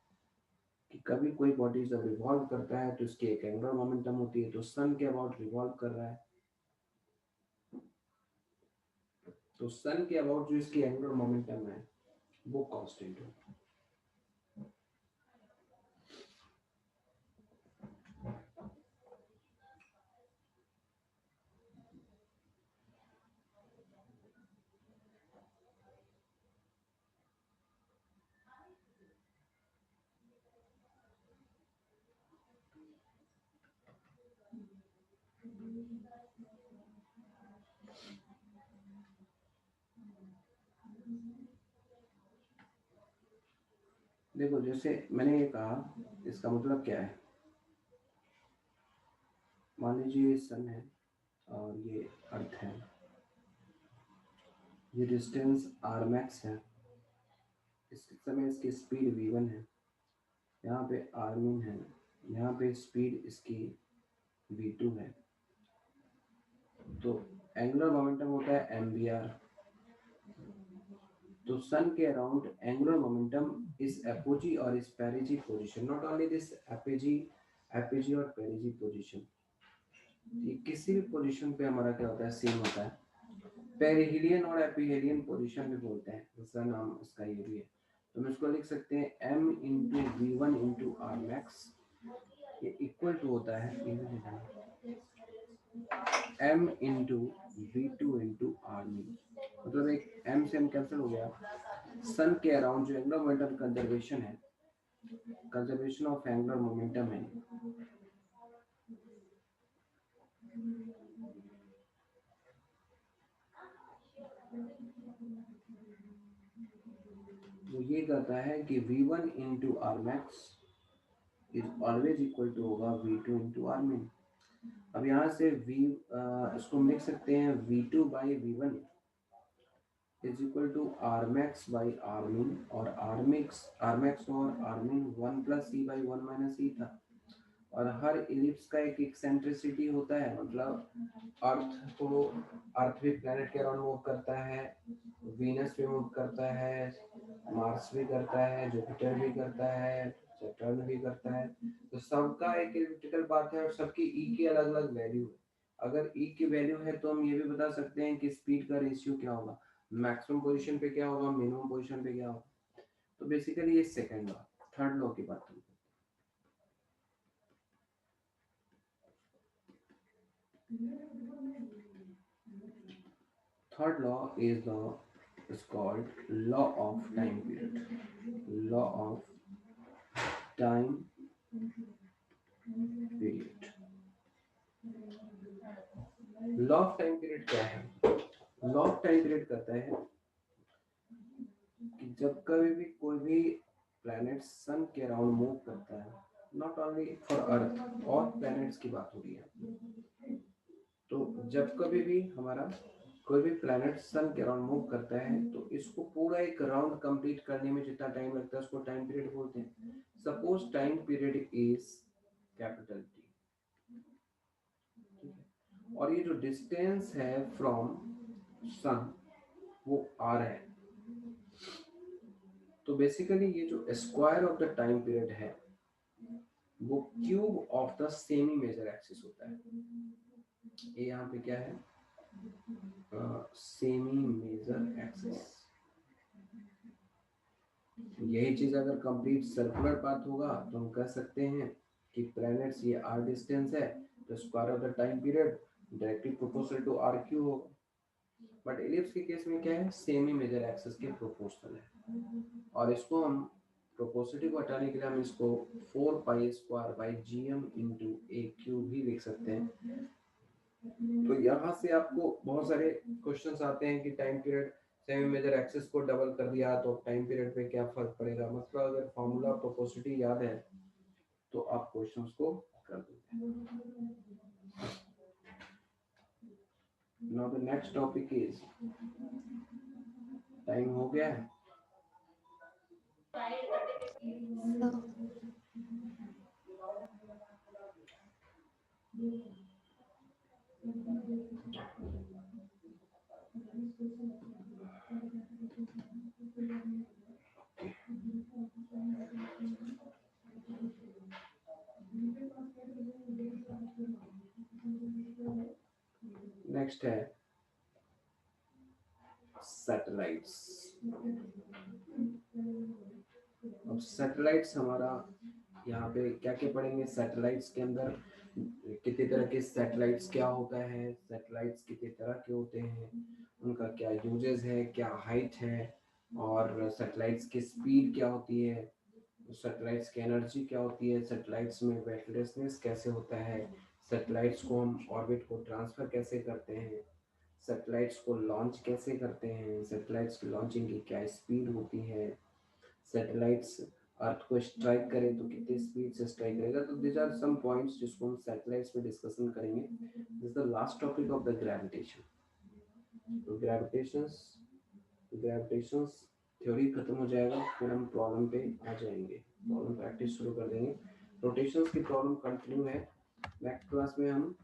कि कभी कोई बॉडी जब रिवॉल्व करता है तो इसकी एक एंगुलर मोमेंटम होती है, तो सन के अबाउट रिवॉल्व कर रहा है तो सन के अबाउट जो इसकी एंगुलर मोमेंटम है वो कांस्टेंट होगा। देखो, जैसे मैंने ये कहा, इसका मतलब क्या है? मान लीजिए ये सन है और ये अर्थ है, ये डिस्टेंस r max है, इस समय इसकी स्पीड v1 है, यहाँ पे r min है, यहाँ पे स्पीड इसकी v2 है, तो एंगुलर मोमेंटम होता है mvr। तो सन के अराउंड एंगुलर मोमेंटम इस एपोजी और इस पेरिजी position, not only this apogee और पेरिजी पोजीशन, ये किसी भी पोजीशन पे हमारा क्या होता है? सेम होता है। पेरिहिलियन और एपिहिलियन पोजीशन भी बोलते हैं, दूसरा नाम इसका ये भी है। तो हम इसको लिख सकते हैं m into v1 into R max, ये इक्वल टू होता है m into v2 into R min। मतलब एक m से m कैंसिल हो गया। सन के अराउंड जो एंगुलर मोमेंटम कंजर्वेशन है, कंजर्वेशन ऑफ एंगुलर मोमेंटम है, वो ये कहता है कि v1 into R max is always equal to होगा v2 इंटू आर min। अब यहाँ से इसको हम लिख सकते हैं v2 by v1 is equal to R max by R min, और आर मैक्स और R min 1 plus E by 1 minus E था। और हर इलिप्स का एक एक्सेंट्रिसिटी होता है, मतलब अर्थ भी प्लैनेट के अराउंड मूव करता है, वीनस भी मूव करता है, मार्स भी करता है, जुपिटर भी करता है, सैटर्न भी करता है। तो सबका एक इलिप्टिकल पाथ है और सबकी ई की अलग अलग वैल्यू है। अगर ई की वैल्यू है तो हम ये भी बता सकते हैं कि स्पीड का रेशियो क्या होगा, मैक्सिमम पोजीशन पे क्या होगा, मिनिमम पोजीशन पे क्या होगा। तो बेसिकली ये सेकंड लॉ। थर्ड लॉ की बात हम third law is called law of time period. Law of time period. Law of time period क्या है? लॉ ऑफ टाइम पीरियड कहता है कि जब कभी भी कोई भी प्लैनेट सन के अराउंड मूव करता है, नॉट ओनली फॉर अर्थ, और प्लैनेट्स की बात हो रही है, तो जब कभी भी हमारा कोई भी प्लैनेट सन के अराउंड मूव करता है तो इसको पूरा एक राउंड कंप्लीट करने में जितना टाइम लगता है उसको टाइम पीरियड बोलते हैं। Suppose time period is capital T, और ये जो डिस्टेंस है फ्रॉम सन वो आर है। तो बेसिकली ये जो square of the time period है वो cube of the semi major axis होता है। ये यहाँ पे क्या है, सेमी मेजर एक्सिस। यही चीज अगर कंप्लीट सर्कुलर पाथ होगा तो हम कह सकते हैं कि प्लैनेट्स ये r डिस्टेंस है तो square of the time period directly proportional to r cube होगा। बट एलिप्स के केस में क्या है, सेमी मेजर एक्सिस के प्रोपोर्शनल है, और इसको हम प्रोपोर्शनलिटी को हटाने के लिए हम इसको 4 pi square by gm into A Q भी लिख सकते हैं। तो यहाँ से आपको बहुत सारे क्वेश्चंस आते हैं कि time period semi major axis को डबल कर दिया तो टाइम पीरियड पे क्या फर्क पड़ेगा। मतलब अगर फॉर्मूला प्रोपोर्शनलिटी याद है तो आप क्वेश्चंस को कर दोगे। Now the next topic is, time हो गया है। नेक्स्ट है सैटेलाइट्स। अब सैटेलाइट्स हमारा यहाँ पे क्या क्या पढ़ेंगे, सैटेलाइट्स के अंदर कितने तरह के सैटेलाइट्स क्या होता है, सैटेलाइट्स कितने तरह के होते हैं, उनका क्या यूजेस है, क्या हाइट है, और सैटेलाइट्स की स्पीड क्या होती है, सैटेलाइट्स की एनर्जी क्या होती है, सैटेलाइट्स में वेटलेसनेस कैसे होता है, सैटेलाइट्स को हम ऑर्बिट को ट्रांसफर कैसे करते हैं, सैटेलाइट्स को लॉन्च कैसे करते हैं, सैटेलाइट्स की लॉन्चिंग की क्या स्पीड होती है, सैटेलाइट्स अर्थ को स्ट्राइक करे तो कितनी स्पीड से स्ट्राइक करेगा। तो दिस आर सम पॉइंट्स जिसको हम सैटेलाइट्स में डिस्कशन करेंगे। This is the last topic of the gravitation. तो ग्रेविटेशंस थ्योरी खत्म हो जाएगा, फिर हम प्रॉब्लम पे आ जाएंगे, प्रॉब्लम प्रैक्टिस शुरू कर देंगे। रोटेशंस की प्रॉब्लम कंटिन्यू है। नेक्स्ट क्लास में हम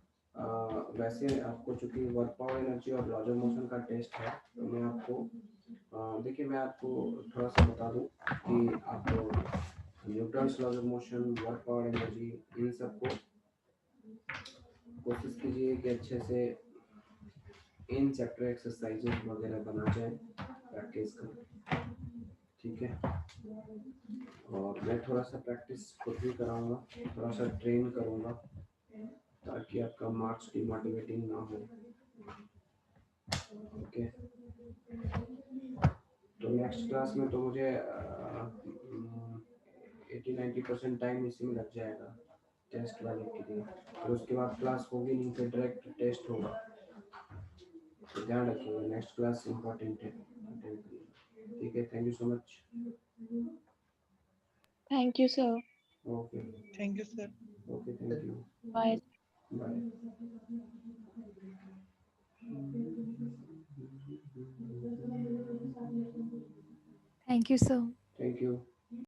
वैसे आपको चूंकि वर्क पावर एनर्जी और लॉज ऑफ मोशन का टेस्ट है तो मैं आपको देखिए मैं आपको थोड़ा सा बता दूं कि आप Newton's laws of motion, work power energy, इन सबको कोशिश कीजिए कि अच्छे से इन चैप्टर एक्सरसाइजेज वगैरह बना जाए, प्रैक्टिस करें, ठीक है। और मैं थोड़ा सा प्रैक्टिस खुद भी कराऊंगा, थोड़ा सा ट्रेन करूंगा ताकि आपका मार्क्स डिमोटिवेटिंग ना हो, ओके। तो नेक्स्ट क्लास में तो मुझे 80-90% टाइम इसी में लग जाएगा टेस्ट वाले के लिए, और उसके बाद क्लास होगी नहीं, फिर डायरेक्ट टेस्ट होगा, तो ध्यान रखिएगा। नेक्स्ट क्लास इम्पोर्टेंट है, ठीक है। Thank you so much. Thank you sir. Okay, thank you sir. Okay, thank you, bye. Bye. Thank you sir. Thank you.